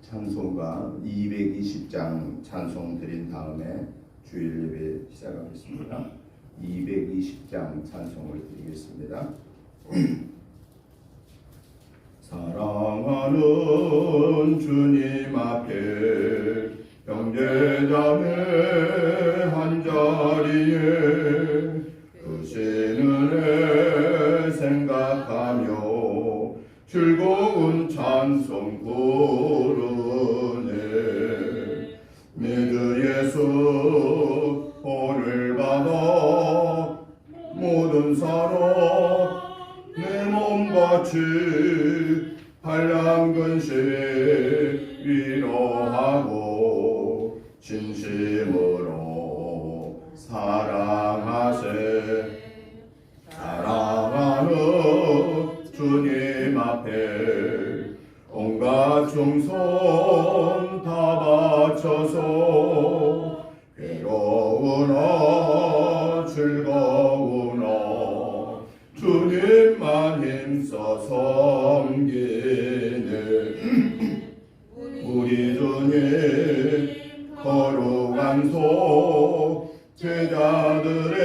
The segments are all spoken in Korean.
찬송가 220장 찬송 드린 다음에 주일 예배 시작하겠습니다. 220장 찬송을 드리겠습니다. 사랑하는 주님 앞에 형제자매 한자리에 크신 은혜 생각하며 즐거운 찬송 부르네. 믿을 예수 오늘 받아 모든 사람 내 몸같이 한량 근심 위로하고 진심으로 사랑하세. 사랑하는 주님 앞에 온갖 충성 다 바쳐서 괴로우나 즐거우나 주님만 힘써 섬기네. 우리 주님 거룩한 속 제자들의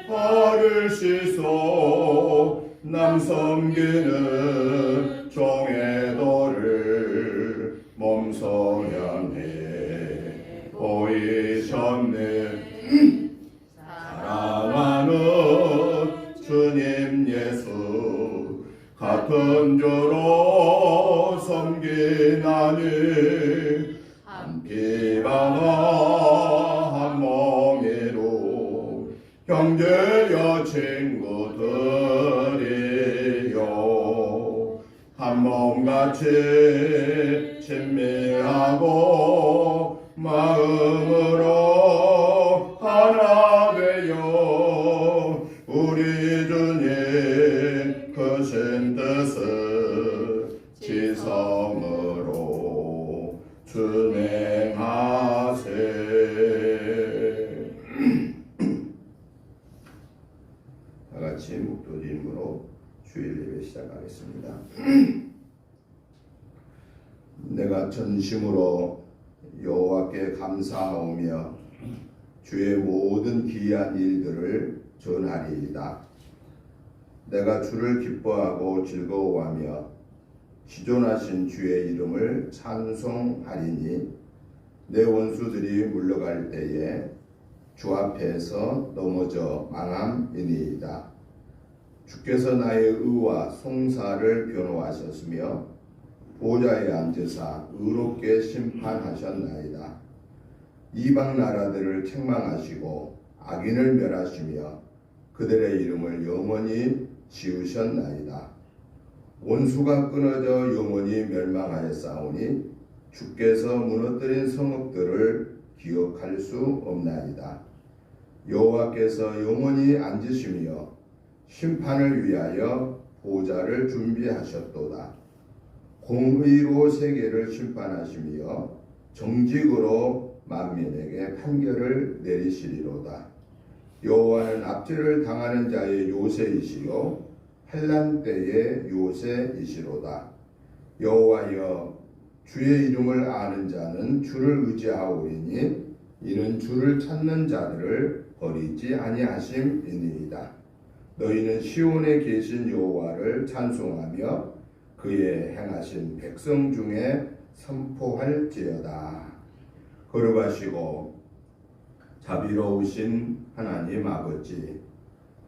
발을 씻어 남 섬기는 종의 도를 몸소 향해 보이셨네. 사랑하는 주님 예수 같은 주로 섬기나니 한 피가 한 몸이로 형제여 친구들이요 한 몸같이 친밀하고 마음으로 하나 되어 우리 주님 크신 뜻을 지성으로 준행하세. 다같이 묵도림으로 주일 예배 시작하겠습니다. 내가 전심으로 여호와께 감사하오며 주의 모든 기이한 일들을 전하리이다. 내가 주를 기뻐하고 즐거워하며 지존하신 주의 이름을 찬송하리니 내 원수들이 물러갈 때에 주 앞에서 넘어져 망함이니이다. 주께서 나의 의와 송사를 변호하셨으며 보좌에 앉으사 의롭게 심판하셨나이다. 이방 나라들을 책망하시고 악인을 멸하시며 그들의 이름을 영원히 지우셨나이다. 원수가 끊어져 영원히 멸망하였사오니 주께서 무너뜨린 성읍들을 기억할 수 없나이다. 여호와께서 영원히 앉으시며 심판을 위하여 보좌를 준비하셨도다. 공의로 세계를 심판하시며 정직으로 만민에게 판결을 내리시리로다. 여호와는 압제를 당하는 자의 요새이시요 환난 때의 요새이시로다. 여호와여 주의 이름을 아는 자는 주를 의지하오리니 이는 주를 찾는 자들을 버리지 아니하심이니이다. 너희는 시온에 계신 여호와를 찬송하며 그의 행하신 백성 중에 선포할지어다. 거룩하시고 자비로우신 하나님 아버지,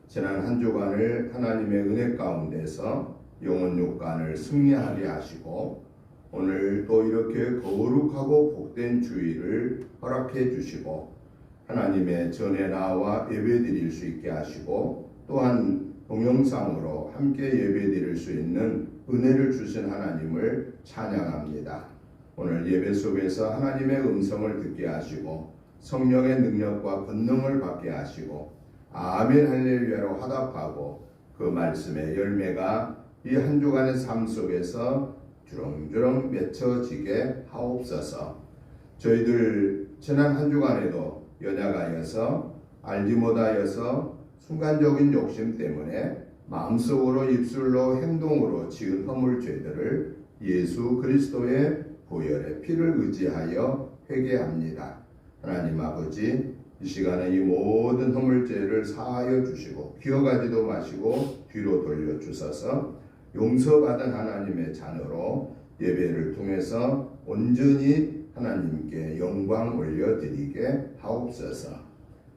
지난 한 주간을 하나님의 은혜 가운데서 영혼 육간을 승리하게 하시고 오늘 또 이렇게 거룩하고 복된 주일을 허락해 주시고 하나님의 전에 나와 예배드릴 수 있게 하시고 또한 동영상으로 함께 예배드릴 수 있는 은혜를 주신 하나님을 찬양합니다. 오늘 예배 속에서 하나님의 음성을 듣게 하시고 성령의 능력과 권능을 받게 하시고 아멘 할렐루야로 화답하고 그 말씀의 열매가 이 한 주간의 삶 속에서 주렁주렁 맺혀지게 하옵소서. 저희들 지난 한 주간에도 연약하여서 알지 못하여서 순간적인 욕심 때문에 마음속으로 입술로 행동으로 지은 허물 죄들을 예수 그리스도의 보혈의 피를 의지하여 회개합니다. 하나님 아버지, 이 시간에 이 모든 허물죄를 사하여 주시고 기억하지도 마시고 뒤로 돌려주셔서 용서받은 하나님의 자녀로 예배를 통해서 온전히 하나님께 영광 올려드리게 하옵소서.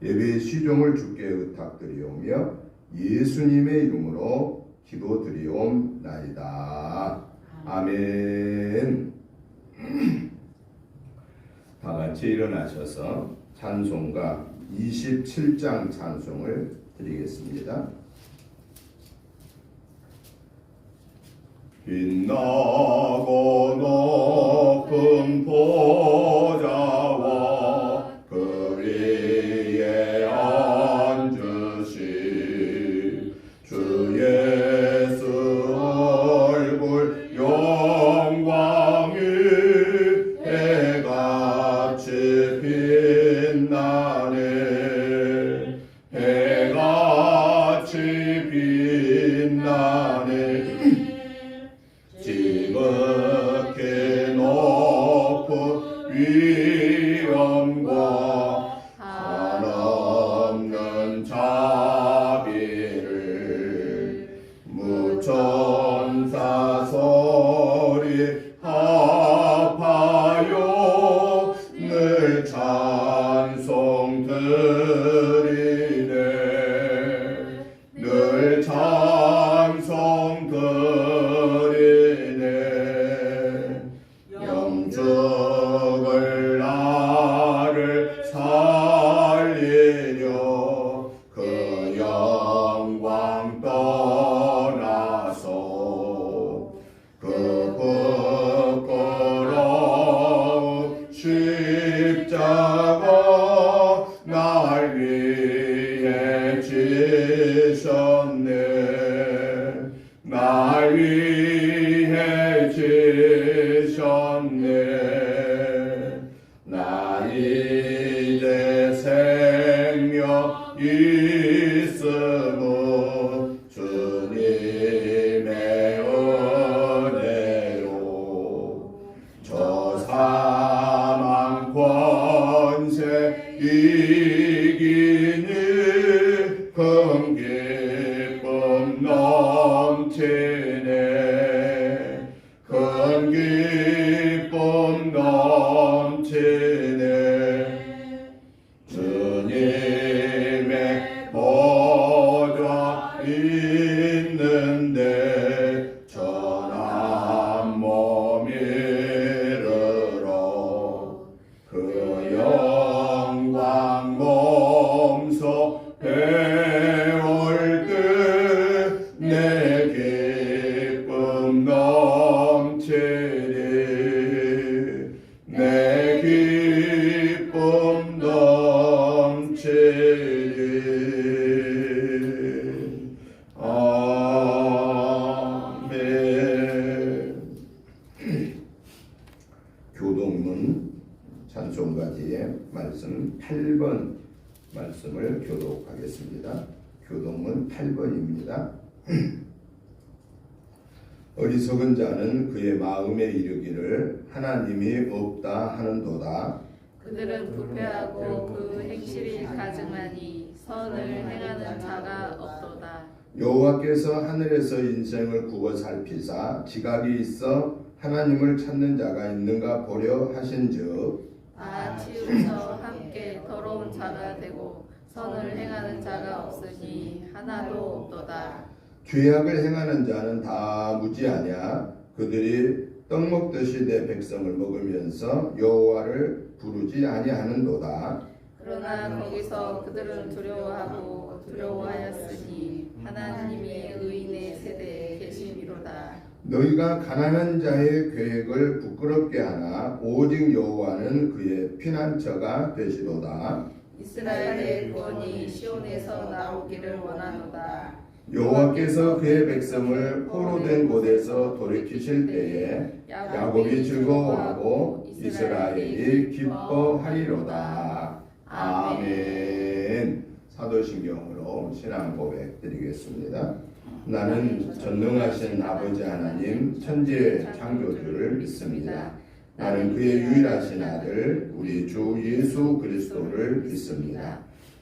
예배의 시종을 주께 의탁드리오며 예수님의 이름으로 기도드리옵나이다. 아멘. 다 같이 일어나셔서 찬송가 27장 찬송을 드리겠습니다. 빛나고 높은 보좌와 그 위에 앉으신 주 예수 얼굴 영광이 해같이 빛나네. 해같이 빛나네. 지극히 높은 위엄과 한없는 자비를 무천사 소리 합하여 늘 찬송 드리네. 늘 찬송 드리네. 영적을 나를 살리려 그 영광 떠나서 그 부끄러운 십자가 날 위해 지셨네. 날 위해 지셨네. 나 이제 생명 있음은 주님의 은혜로. 저 사망 권세 이기니 큰 기쁨 넘치네. 큰 기쁨 넘치네. 주님의 보좌 있는데 전한 몸 이르러 그 영광 몸소 배울 때 내 기쁨 넘치리. 내 기쁨 넘치리. 아멘. 교독문 찬송가 뒤에 말씀 8번 말씀을 교독하겠습니다. 교독문 8번입니다. 어리석은 자는 그의 마음에 이르기를 하나님이 없다 하는도다. 그들은 부패하고 그 행실이 가증하니 선을 행하는 자가 없도다. 여호와께서 하늘에서 인생을 구워 살피사 지각이 있어 하나님을 찾는 자가 있는가 보려 하신즉 다 치우쳐 함께 더러운 자가 되고 선을 행하는 자가 없으니 하나도 없도다. 죄악을 행하는 자는 다 무지하냐. 그들이 떡 먹듯이 내 백성을 먹으면서 여호와를 부르지 아니하는도다. 그러나 거기서 그들은 두려워하고 두려워하였으니 하나님이 의인의 세대에 계심이로다. 너희가 가난한 자의 계획을 부끄럽게 하나 오직 여호와는 그의 피난처가 되시도다. 이스라엘의 구원이 시온에서 나오기를 원하노다. 여호와께서 그의 백성을 포로된 곳에서 돌이키실 때에 야곱이 즐거워하고 이스라엘이 기뻐하리로다. 아멘. 사도신경으로 신앙 고백 드리겠습니다. 나는 전능하신 아버지 하나님 천지의 창조주를 믿습니다. 나는 그의 유일하신 아들 우리 주 예수 그리스도를 믿습니다.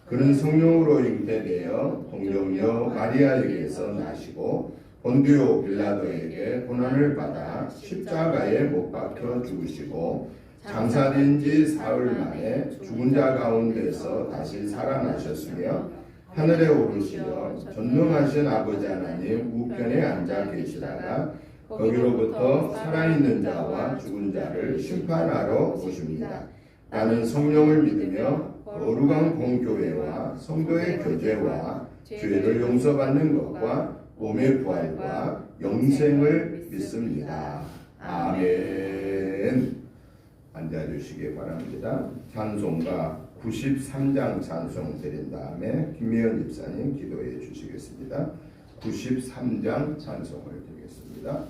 그는 성령으로 잉태되어 동정녀 마리아에게서 나시고 본디오 빌라도에게 고난을 받아 십자가에 못 박혀 죽으시고 장사된 지 사흘 만에 죽은 자 가운데서 다시 살아나셨으며 하늘에 오르시어 전능하신 아버지 하나님 우편에 앉아 계시다가 거기로부터 살아있는 자와 죽은 자를 심판하러 오십니다. 나는 성령을 믿으며 거룩한 공교회와 성도의 교제와 죄를 용서받는 것과 몸의 부활과 영생을 믿습니다. 아멘. 앉아주시기 바랍니다. 찬송가 93장 찬송 드린 다음에 김미연 집사님 기도해 주시겠습니다. 93장 찬송을 드리겠습니다.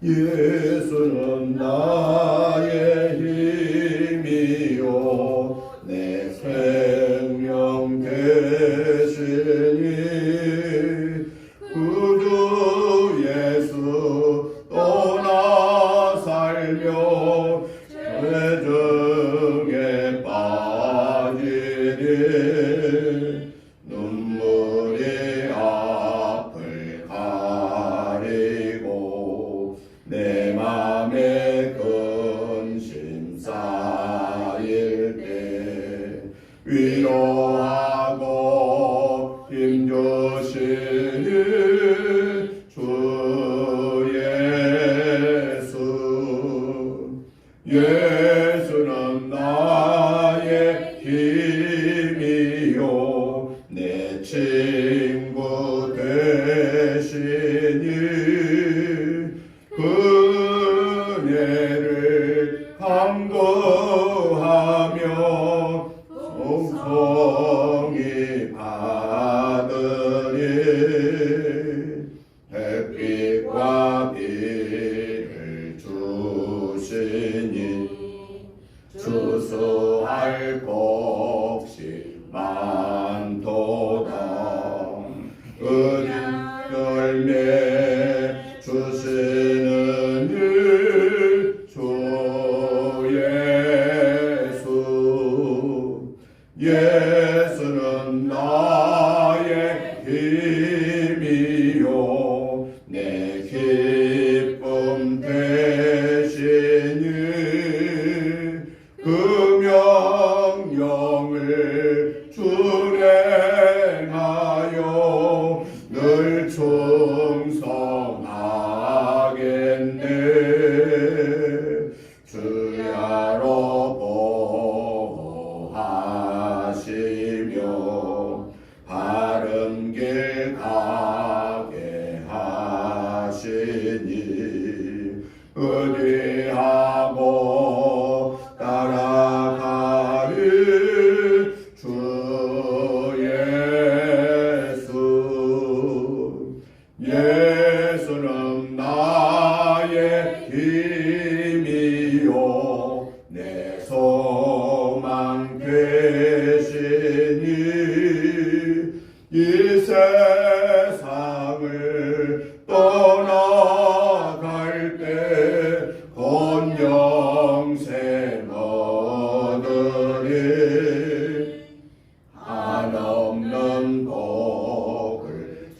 예수는 나의 힘이요 내 생명 되시니 구주 예수 떠나 살며 죄 중에 빠지니 눈물이 앞을 가리고 내 맘에 근심 쌓일 때 위로하고 힘주시니 주 예수 예수는 나의 힘이요 내 친구 되시니 은혜를 간구하며 성성히 받으리 햇빛과 비를 주시니 주수할 것이 많도다 어린 열매 주시는 주 예수 예수는 나의 힘이요 내 기쁨 되시니 그 명령을 준행하여 늘 충성하겠네 주야로 보호하시며 바른 길 가게 하시니 의리하고 따라가리 주 예수 예수는 나의 힘이요 내 소망 되시니 이 세상을 떠나갈 때 건영생 얻으리 한없는 복을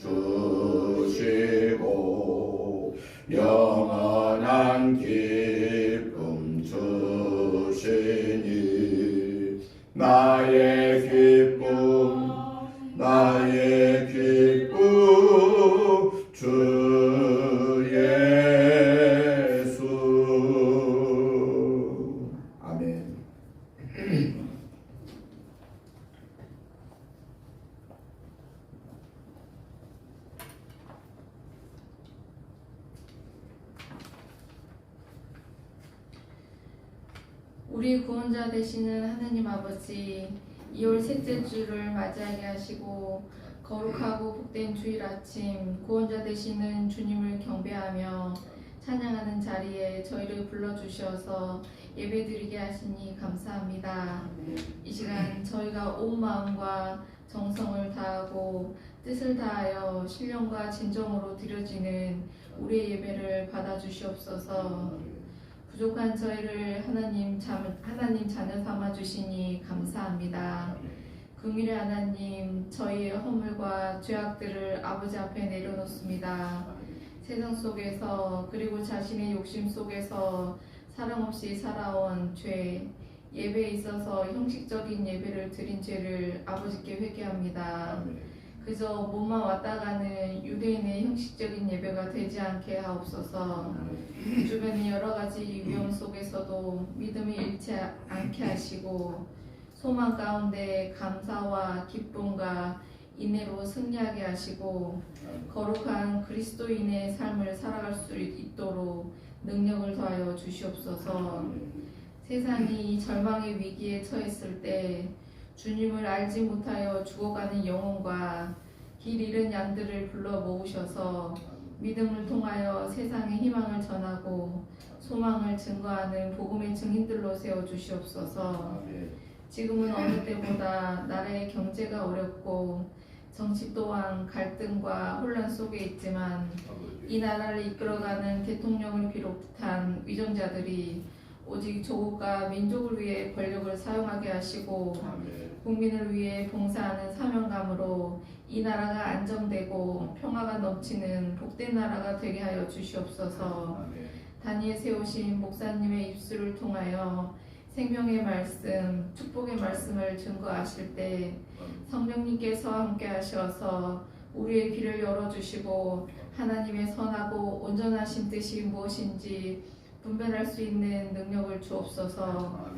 주시고 영원한 기쁨 주시니 나의 기쁨 주 예수 아멘. 우리 구원자 되시는 하느님 아버지, 2월 셋째 주를 맞이하게 하시고 거룩하고 복된 주일 아침 구원자 되시는 주님을 경배하며 찬양하는 자리에 저희를 불러주셔서 예배드리게 하시니 감사합니다. 이 시간 저희가 온 마음과 정성을 다하고 뜻을 다하여 신령과 진정으로 드려지는 우리의 예배를 받아주시옵소서. 부족한 저희를 하나님 자녀 삼아 주시니 감사합니다. 긍휼의 하나님, 저희의 허물과 죄악들을 아버지 앞에 내려놓습니다. 세상 속에서 그리고 자신의 욕심 속에서 사랑 없이 살아온 죄, 예배에 있어서 형식적인 예배를 드린 죄를 아버지께 회개합니다. 그저 몸만 왔다 가는 유대인의 형식적인 예배가 되지 않게 하옵소서. 주변의 여러 가지 위험 속에서도 믿음이 잃지 않게 하시고 소망 가운데 감사와 기쁨과 인내로 승리하게 하시고 거룩한 그리스도인의 삶을 살아갈 수 있도록 능력을 더하여 주시옵소서. 세상이 절망의 위기에 처했을 때 주님을 알지 못하여 죽어가는 영혼과 길 잃은 양들을 불러 모으셔서 믿음을 통하여 세상의 희망을 전하고 소망을 증거하는 복음의 증인들로 세워주시옵소서. 지금은 어느 때보다 나라의 경제가 어렵고 정치 또한 갈등과 혼란 속에 있지만 이 나라를 이끌어가는 대통령을 비롯한 위정자들이 오직 조국과 민족을 위해 권력을 사용하게 하시고 국민을 위해 봉사하는 사명감으로 이 나라가 안정되고 평화가 넘치는 복된 나라가 되게 하여 주시옵소서. 단위에 세우신 목사님의 입술을 통하여 생명의 말씀, 축복의 말씀을 증거하실 때 성령님께서 함께 하셔서 우리의 귀를 열어주시고 하나님의 선하고 온전하신 뜻이 무엇인지 분별할 수 있는 능력을 주옵소서.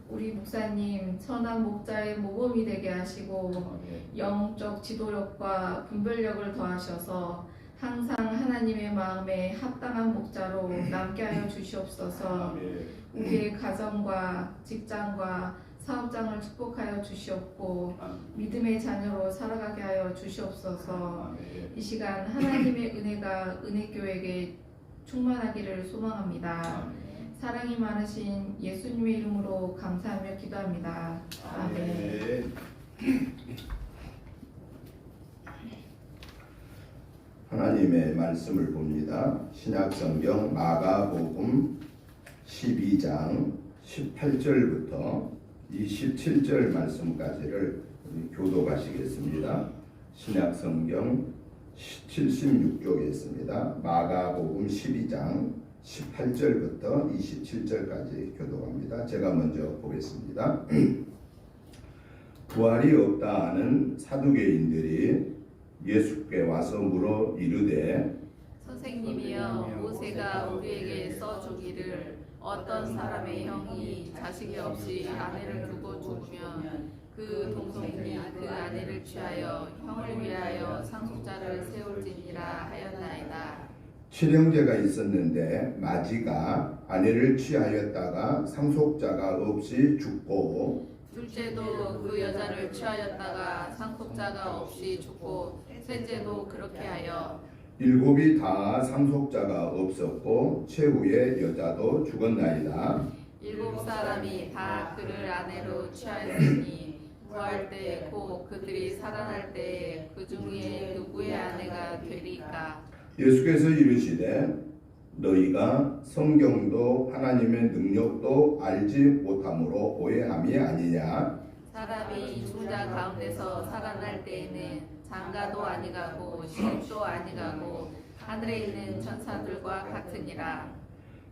우리 목사님 선한 목자의 모범이 되게 하시고 영적 지도력과 분별력을 더하셔서 항상 하나님의 마음에 합당한 목자로 남게 하여 주시옵소서. 우리의 가정과 직장과 사업장을 축복하여 주시옵고 믿음의 자녀로 살아가게 하여 주시옵소서. 이 시간 하나님의 은혜가 은혜교회에게 충만하기를 소망합니다. 사랑이 많으신 예수님의 이름으로 감사하며 기도합니다. 아멘. 하나님의 말씀을 봅니다. 신약성경 마가복음 12장 18절부터 27절 말씀까지를 교독하시겠습니다. 신약성경 76쪽에 있습니다. 마가복음 12장 18절부터 27절까지 교독합니다. 제가 먼저 보겠습니다. 부활이 없다 하는 사두개인들이 예수께 와서 물어 이르되 선생님이여, 모세가 우리에게 써주기를 어떤 사람의 형이 자식이 없이 아내를 두고 죽으면 그 동생이 그 아내를 취하여 형을 위하여 상속자를 세울지니라 하였나이다. 칠형제가 있었는데 마지가 아내를 취하였다가 상속자가 없이 죽고 둘째도 그 여자를 취하였다가 상속자가 없이 죽고 셋째도 그렇게 하여 일곱이 다 상속자가 없었고 최후의 여자도 죽었나이다. 일곱 사람이 다 그를 아내로 취하였으니 구할 때 곧 그들이 살아날 때 그 중에 누구의 아내가 되리까? 예수께서 이르시되 너희가 성경도 하나님의 능력도 알지 못함으로 오해함이 아니냐. 사람이 죽은 자 가운데서 살아날 때에는 장가도 아니가고 시집도 아니가고 하늘에 있는 천사들과 같으니라.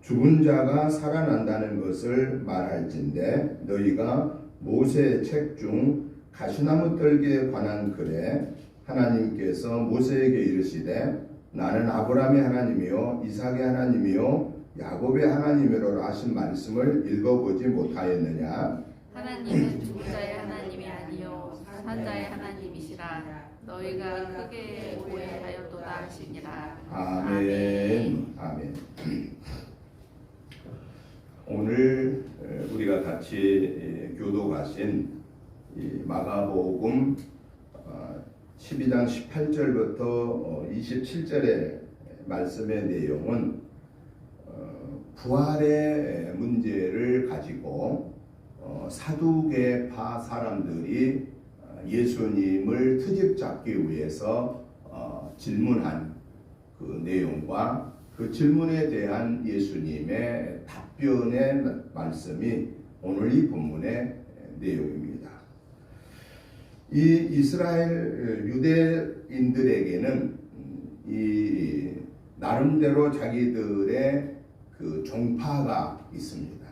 죽은 자가 살아난다는 것을 말할진대 너희가 모세의 책 중 가시나무 떨기에 관한 글에 하나님께서 모세에게 이르시되 나는 아브라함의 하나님이요 이삭의 하나님이요 야곱의 하나님이로라 하신 말씀을 읽어보지 못하였느냐. 하나님은 죽은 자의 하나님이 아니요 산 자의 하나님이시라. 너희가 크게 오해하였도다 하시니라. 아멘. 아멘. 오늘 우리가 같이 교독하신 이 마가복음 12장 18절부터 27절의 말씀의 내용은 부활의 문제를 가지고 사두개파 사람들이 예수님을 트집 잡기 위해서 질문한 그 내용과 그 질문에 대한 예수님의 답변의 말씀이 오늘 이 본문의 내용입니다. 이 이스라엘 유대인들에게는 이 나름대로 자기들의 그 종파가 있습니다.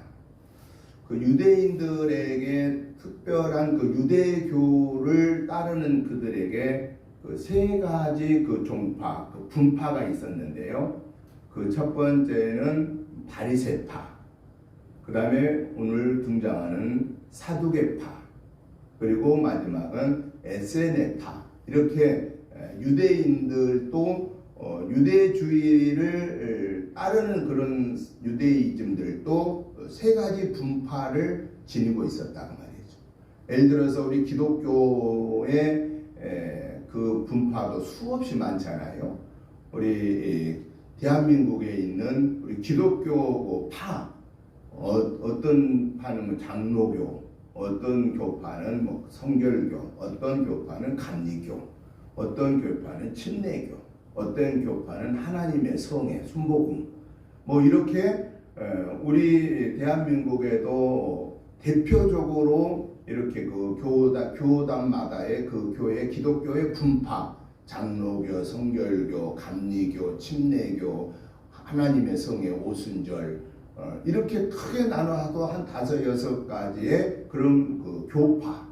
그 유대인들에게 특별한 그 유대교를 따르는 그들에게 그 세 가지 그 종파, 그 분파가 있었는데요. 그 첫 번째는 바리새파, 그 다음에 오늘 등장하는 사두개파, 그리고 마지막은 에세네파. 이렇게 유대인들도 유대주의를 따르는 그런 유대이즘들도 세 가지 분파를 지니고 있었다고 말이죠. 예를 들어서 우리 기독교의 그 분파도 수없이 많잖아요. 우리 대한민국에 있는 우리 기독교 파, 어떤 파는 뭐 장로교, 어떤 교파는 뭐 성결교, 어떤 교파는 감리교, 어떤 교파는 침례교, 어떤 교파는 하나님의 성의 순복음, 뭐 이렇게 우리 대한민국에도 대표적으로 이렇게 그 교단마다의 그 교회 기독교의 분파, 장로교, 성결교, 감리교, 침례교, 하나님의 성의 오순절, 이렇게 크게 나눠도 한 5-6가지의 그런 그 교파.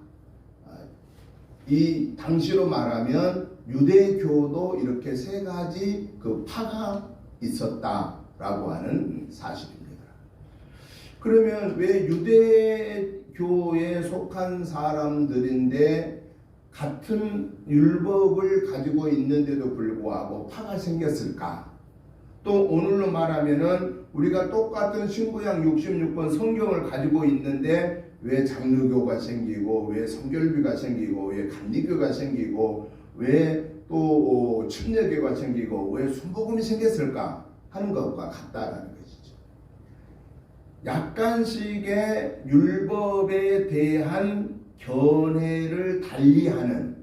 이 당시로 말하면 유대교도 이렇게 3가지 그 파가 있었다라고 하는 사실입니다. 그러면 왜 유대교에 속한 사람들인데 같은 율법을 가지고 있는데도 불구하고 파가 생겼을까? 또 오늘로 말하면은 우리가 똑같은 신구약 66권 성경을 가지고 있는데 왜 장로교가 생기고, 왜 성결교가 생기고, 왜 감리교가 생기고, 왜 또 침례교가 생기고, 왜 순복음이 생겼을까 하는 것과 같다라는 것이죠. 약간씩의 율법에 대한 견해를 달리하는,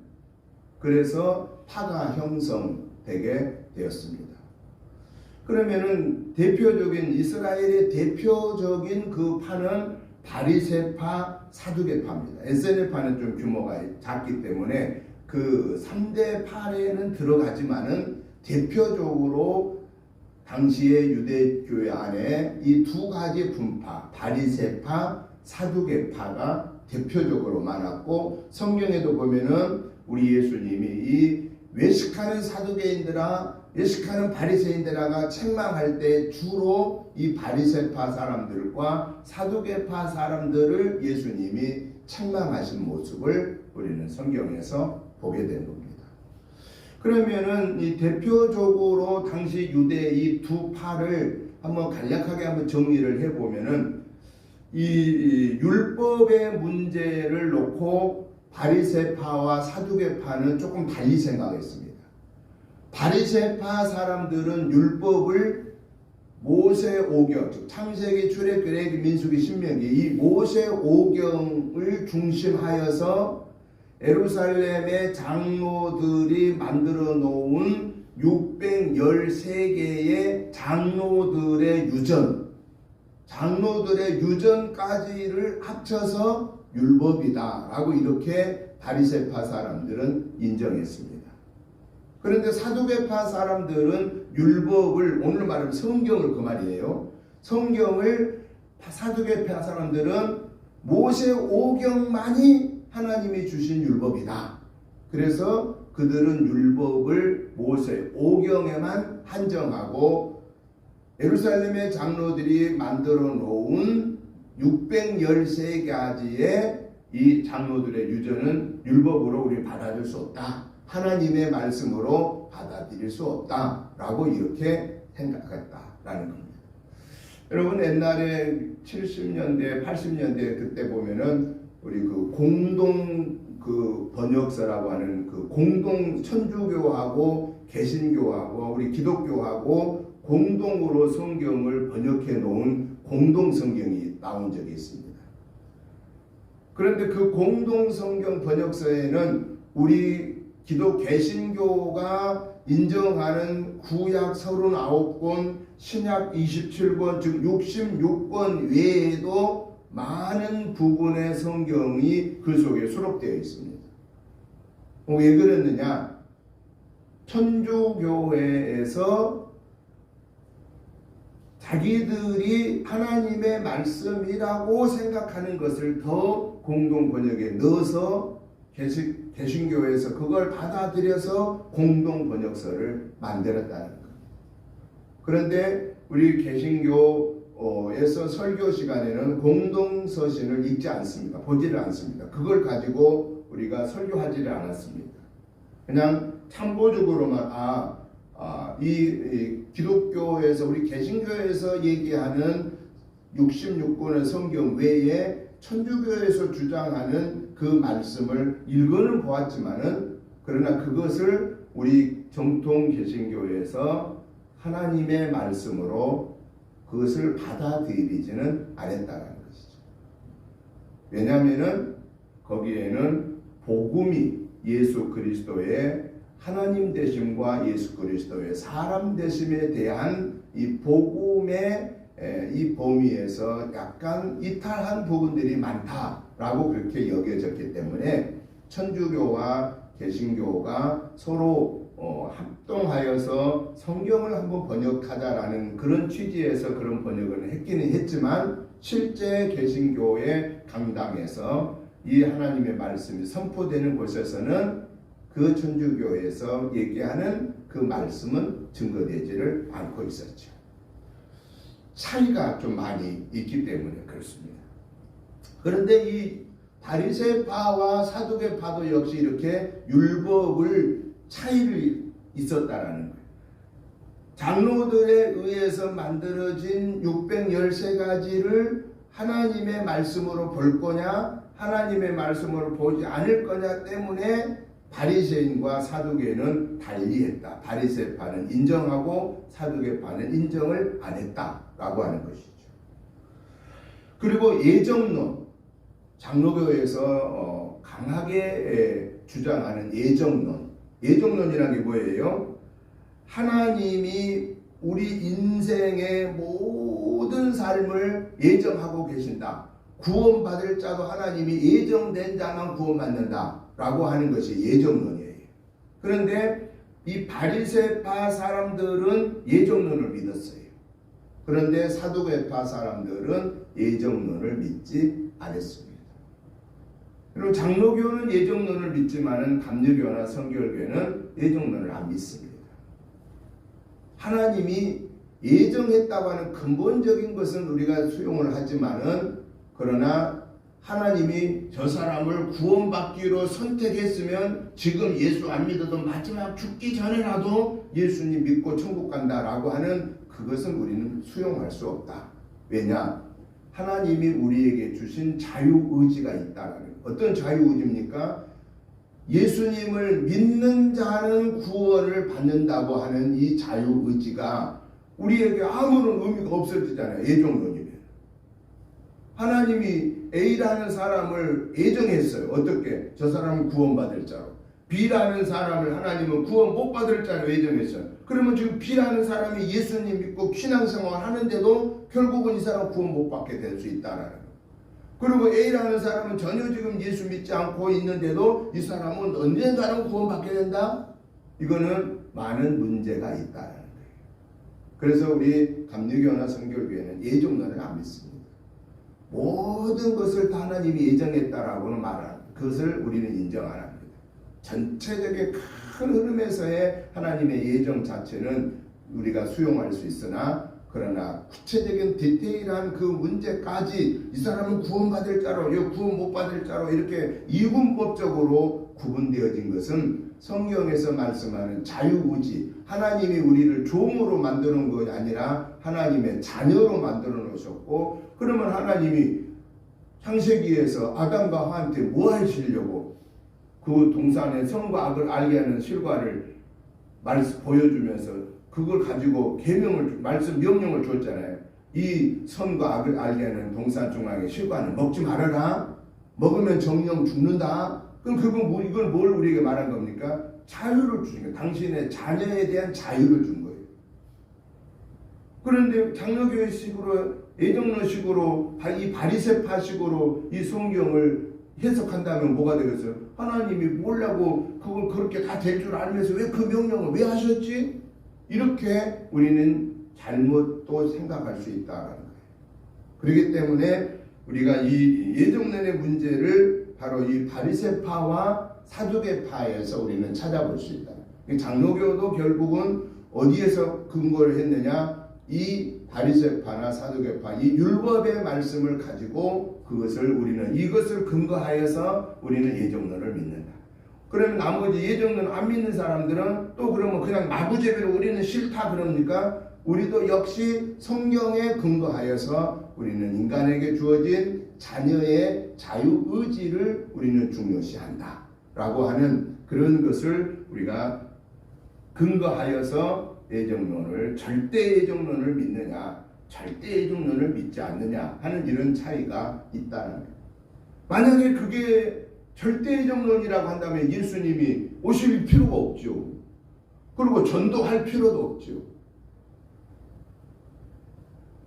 그래서 파가 형성되게 되었습니다. 그러면은 대표적인 이스라엘의 대표적인 그 파는 바리새파, 사두개파입니다. 에세네파는 좀 규모가 작기 때문에 그 3대 파에는 들어가지만은 대표적으로 당시의 유대교회 안에 이 2가지 분파, 바리새파, 사두개파가 대표적으로 많았고, 성경에도 보면은 우리 예수님이 이 외식하는 사두개인들아, 외식하는 바리새인들아가 책망할 때 주로 이 바리새파 사람들과 사두개파 사람들을 예수님이 책망하신 모습을 우리는 성경에서 보게 된 겁니다. 그러면은 이 대표적으로 당시 유대 이 2파를 한번 간략하게 한번 정리를 해보면은 이 율법의 문제를 놓고 바리새파와 사두개파는 조금 달리 생각했습니다. 바리새파 사람들은 율법을 모세 오경, 즉 창세기, 출애굽기, 레위기, 민수기, 신명기 이 모세 오경을 중심하여서 예루살렘의 장로들이 만들어 놓은 613개의 장로들의 유전까지를 합쳐서 율법이다라고 이렇게 바리새파 사람들은 인정했습니다. 그런데 사두개파 사람들은 율법을, 오늘 말하면 성경을 그 말이에요. 성경을 사두개파 사람들은 모세 오경만이 하나님이 주신 율법이다. 그래서 그들은 율법을 모세 오경에만 한정하고 예루살렘의 장로들이 만들어 놓은 613가지의 이 장로들의 유전은 율법으로 우리 받아들일 수 없다. 하나님의 말씀으로 받아들일 수 없다라고 이렇게 생각했다라는 겁니다. 여러분 옛날에 70년대, 80년대 그때 보면은 우리 그 공동 그 번역서라고 하는 그 공동 천주교하고 개신교하고 우리 기독교하고 공동으로 성경을 번역해 놓은 공동 성경이 나온 적이 있습니다. 그런데 그 공동 성경 번역서에는 우리 기독 개신교가 인정하는 구약 39권, 신약 27권, 즉 66권 외에도 많은 부분의 성경이 그 속에 수록되어 있습니다. 왜 그랬느냐? 천주교회에서 자기들이 하나님의 말씀이라고 생각하는 것을 더 공동 번역에 넣어서 개신교에서 그걸 받아들여서 공동 번역서를 만들었다는 것. 그런데 우리 개신교에서 설교 시간에는 공동 서신을 읽지 않습니다. 보지를 않습니다. 그걸 가지고 우리가 설교하지를 않았습니다. 그냥 참고적으로만 이 기독교에서 우리 개신교에서 얘기하는 66권의 성경 외에 천주교에서 주장하는 그 말씀을 읽어는 보았지만은 그러나 그것을 우리 정통 개신교에서 하나님의 말씀으로 그것을 받아들이지는 않았다는 것이죠. 왜냐하면은 거기에는 복음이 예수 그리스도의 하나님 되심과 예수 그리스도의 사람 되심에 대한 이 복음의 이 범위에서 약간 이탈한 부분들이 많다라고 그렇게 여겨졌기 때문에 천주교와 개신교가 서로 합동하여서 성경을 한번 번역하자라는 그런 취지에서 그런 번역을 했기는 했지만 실제 개신교의 강당에서 이 하나님의 말씀이 선포되는 곳에서는 그 천주교에서 얘기하는 그 말씀은 증거되지를 않고 있었죠. 차이가 좀 많이 있기 때문에 그렇습니다. 그런데 이 바리새파와 사두개파도 역시 이렇게 율법을 차이를 있었다라는 거예요. 장로들에 의해서 만들어진 613가지를 하나님의 말씀으로 볼 거냐 하나님의 말씀으로 보지 않을 거냐 때문에 바리새인과 사두개는 달리했다. 바리새파는 인정하고 사두개파는 인정을 안 했다라고 하는 것이죠. 그리고 예정론, 장로교에서 강하게 주장하는 예정론이라는 게 뭐예요? 하나님이 우리 인생의 모든 삶을 예정하고 계신다. 구원받을 자도 하나님이 예정된 자만 구원받는다 라고 하는 것이 예정론이에요. 그런데 이 바리새파 사람들은 예정론을 믿었어요. 그런데 사두개파 사람들은 예정론을 믿지 않았습니다. 그리고 장로교는 예정론을 믿지만은 감리교나 성결교는 예정론을 안 믿습니다. 하나님이 예정했다고 하는 근본적인 것은 우리가 수용을 하지만은 그러나 하나님이 저 사람을 구원받기로 선택했으면 지금 예수 안 믿어도 마지막 죽기 전에라도 예수님 믿고 천국 간다라고 하는 그것은 우리는 수용할 수 없다. 왜냐? 하나님이 우리에게 주신 자유의지가 있다는 어떤 자유의지입니까? 예수님을 믿는 자는 구원을 받는다고 하는 이 자유의지가 우리에게 아무런 의미가 없어지잖아요. 예정론이면. 하나님이 A라는 사람을 예정했어요. 어떻게? 저 사람은 구원받을 자로. B라는 사람을 하나님은 구원 못 받을 자로 예정했어요. 그러면 지금 B라는 사람이 예수님 믿고 신앙생활 하는데도 결국은 이 사람 구원 못 받게 될 수 있다라는 거예요. 그리고 A라는 사람은 전혀 지금 예수 믿지 않고 있는데도 이 사람은 언젠가는 구원받게 된다? 이거는 많은 문제가 있다라는 거예요. 그래서 우리 감리교나 성결교회는 예정론을 안 믿습니다. 모든 것을 다 하나님이 예정했다라고는 말하는 그것을 우리는 인정 안 합니다. 전체적인 큰 흐름에서의 하나님의 예정 자체는 우리가 수용할 수 있으나 그러나 구체적인 디테일한 그 문제까지 이 사람은 구원받을 자로 이 구원 못 받을 자로 이렇게 이분법적으로 구분되어진 것은 성경에서 말씀하는 자유의지 하나님이 우리를 종으로 만들어 놓은 것이 아니라 하나님의 자녀로 만들어 놓으셨고 그러면 하나님이 창세기에서 아담과 하와한테 뭐 하시려고 그 동산의 선과 악을 알게 하는 실과를 보여주면서 그걸 가지고 계명을 말씀 명령을 줬잖아요. 이 선과 악을 알게 하는 동산 중앙의 실과는 먹지 말아라. 먹으면 정령 죽는다. 그럼 이걸 뭘 우리에게 말한 겁니까? 자유를 주신 거예요. 당신의 자녀에 대한 자유를 준 거예요. 그런데 장로교회식으로 예정론식으로 이 바리새파식으로 이 성경을 해석한다면 뭐가 되겠어요? 하나님이 뭐라고 그걸 그렇게 다 될 줄 알면서 왜 그 명령을 왜 하셨지? 이렇게 우리는 잘못 또 생각할 수 있다는 거예요. 그렇기 때문에 우리가 이 예정론의 문제를 바로 이 바리새파와 사두개파에서 우리는 찾아볼 수 있다. 장로교도 결국은 어디에서 근거를 했느냐? 이 바리새파나 사두개파 이 율법의 말씀을 가지고 우리는 이것을 근거하여서 우리는 예정론을 믿는다. 그러면 나머지 예정론 안 믿는 사람들은 또 그러면 그냥 마구제비로 우리는 싫다 그럽니까? 우리도 역시 성경에 근거하여서 우리는 인간에게 주어진 자녀의 자유의지를 우리는 중요시한다 라고 하는 그런 것을 우리가 근거하여서 절대 예정론을 믿느냐 절대 예정론을 믿지 않느냐 하는 이런 차이가 있다는 거예요. 만약에 그게 절대 예정론이라고 한다면 예수님이 오실 필요가 없죠. 그리고 전도할 필요도 없죠.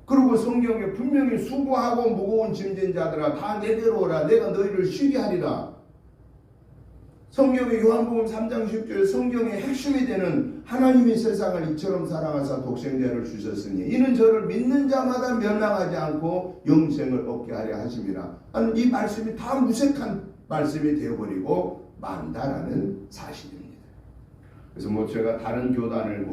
그리고 성경에 분명히 수고하고 무거운 짐진 자들아 다 내게로 오라 내가 너희를 쉬게 하리라. 성경의 요한복음 3장 10절 성경의 핵심이 되는 하나님이 세상을 이처럼 사랑하사 독생자를 주셨으니 이는 저를 믿는 자마다 멸망하지 않고 영생을 얻게 하려 하심이라 하는 이 말씀이 다 무색한 말씀이 되어버리고 만다라는 사실입니다. 그래서 제가 다른 교단을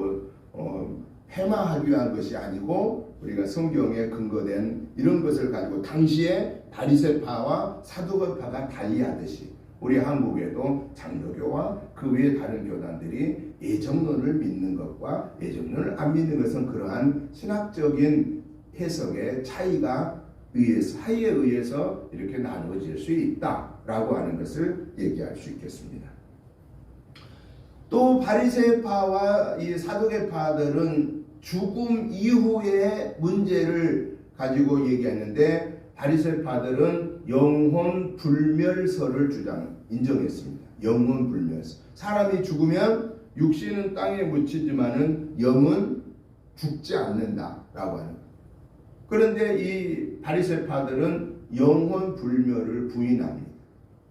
폐마하기 위한 것이 아니고 우리가 성경에 근거된 이런 것을 가지고 당시에 바리새파와 사두개파가 달리하듯이 우리 한국에도 장로교와 그 외에 다른 교단들이 예정론을 믿는 것과 예정론을 안 믿는 것은 그러한 신학적인 해석의 사이에 의해서 이렇게 나누어질 수 있다라고 하는 것을 얘기할 수 있겠습니다. 또 바리새파와 이 사두개파들은 죽음 이후의 문제를 가지고 얘기했는데 바리새파들은 영혼 불멸설을 인정했습니다. 영혼 불멸설. 사람이 죽으면 육신은 땅에 묻히지만은 영은 죽지 않는다라고 하는 거예요. 그런데 이 바리새파들은 영혼 불멸을 부인합니다.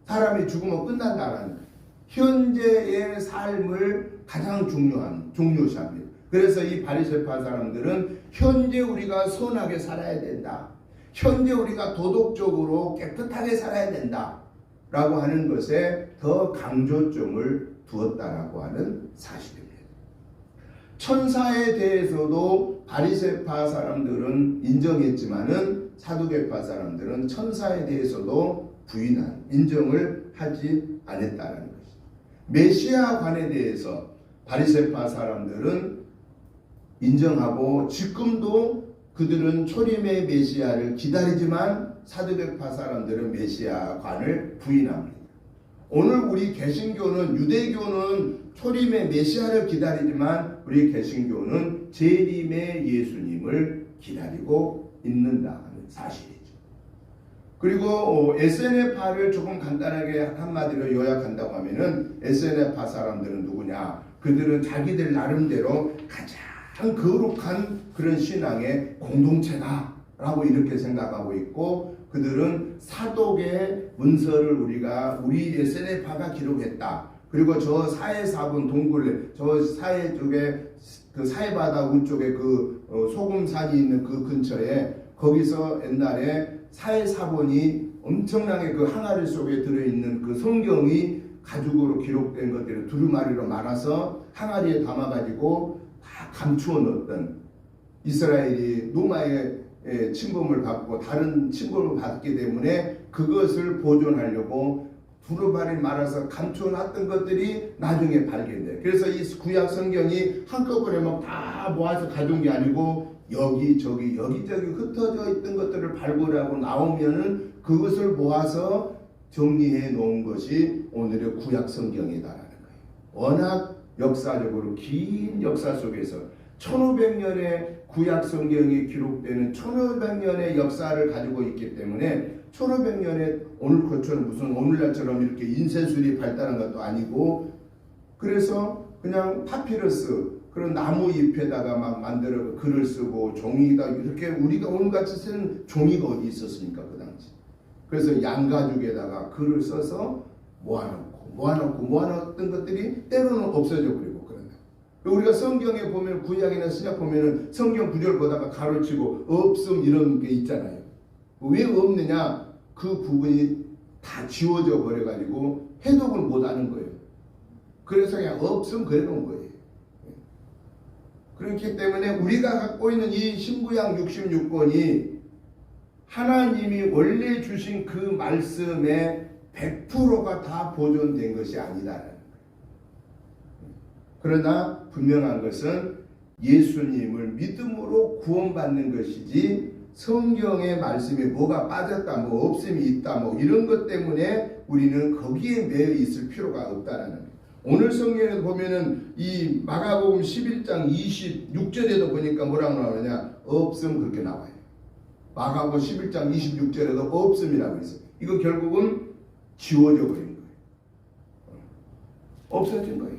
사람이 죽으면 끝난다는 거예요. 현재의 삶을 가장 중요시합니다. 그래서 이 바리새파 사람들은 현재 우리가 선하게 살아야 된다. 현재 우리가 도덕적으로 깨끗하게 살아야 된다. 라고 하는 것에 더 강조점을 두었다라고 하는 사실입니다. 천사에 대해서도 바리새파 사람들은 인정했지만은 사두개파 사람들은 천사에 대해서도 인정을 하지 않았다는 것입니다. 메시아관에 대해서 바리새파 사람들은 인정하고 지금도 그들은 초림의 메시아를 기다리지만 사두개파 사람들은 메시아관을 부인합니다. 오늘 우리 개신교는 유대교는 초림의 메시아를 기다리지만 우리 개신교는 재림의 예수님을 기다리고 있는다는 사실이죠. 그리고 SNF파를 조금 간단하게 한마디로 요약한다고 하면은 SNF파 사람들은 누구냐? 그들은 자기들 나름대로 가장 거룩한 그런 신앙의 공동체다라고 이렇게 생각하고 있고 그들은 사독의 문서를 우리 SNF파가 기록했다. 그리고 저 사해사분 동굴 저 사해 쪽에 그 사해바다 우쪽에 그 소금산이 있는 그 근처에 거기서 옛날에 사해사본이 엄청나게 그 항아리 속에 들어있는 그 성경이 가죽으로 기록된 것들을 두루마리로 말아서 항아리에 담아가지고 다 감추어 넣었던 이스라엘이 로마의 침범을 받고 다른 침범을 받기 때문에 그것을 보존하려고 두루마리 말아서 감추어 놨던 것들이 나중에 발견돼요. 그래서 이 구약 성경이 한꺼번에 막 다 모아서 가져온 게 아니고 여기저기 흩어져 있던 것들을 발굴하고 나오면은 그것을 모아서 정리해 놓은 것이 오늘의 구약 성경이다라는 거예요. 워낙 역사적으로 긴 역사 속에서 1500년의 구약 성경이 기록되는 1500년의 역사를 가지고 있기 때문에 1500년에 오늘 것처럼 무슨 오늘날처럼 이렇게 인쇄술이 발달한 것도 아니고, 그래서 그냥 파피러스 그런 나무 잎에다가 막 만들어 글을 쓰고 종이다 이렇게 우리가 오늘같이 쓰는 종이가 어디 있었습니까 그 당시. 그래서 양가죽에다가 글을 써서 모아놓던 것들이 때로는 없어져 버리고 그런다. 우리가 성경에 보면 구약이나 신약 보면은 성경 구절 보다가 가로치고 없음 이런 게 있잖아요. 왜 없느냐? 그 부분이 다 지워져 버려가지고 해독을 못하는 거예요. 그래서 그냥 없음 그래놓은 거예요. 그렇기 때문에 우리가 갖고 있는 이 신구약 66권이 하나님이 원래 주신 그 말씀의 100%가 다 보존된 것이 아니다라는 거예요. 그러나 분명한 것은 예수님을 믿음으로 구원받는 것이지 성경의 말씀에 뭐가 빠졌다, 뭐 없음이 있다, 뭐 이런 것 때문에 우리는 거기에 매여 있을 필요가 없다라는 거예요. 오늘 성경에 보면은 이 마가복음 11장 26절에도 보니까 뭐라고 나오느냐? 없음 그렇게 나와요. 마가복음 11장 26절에도 없음이라고 있어요. 이거 결국은 지워져 버린 거예요. 없어진 거예요.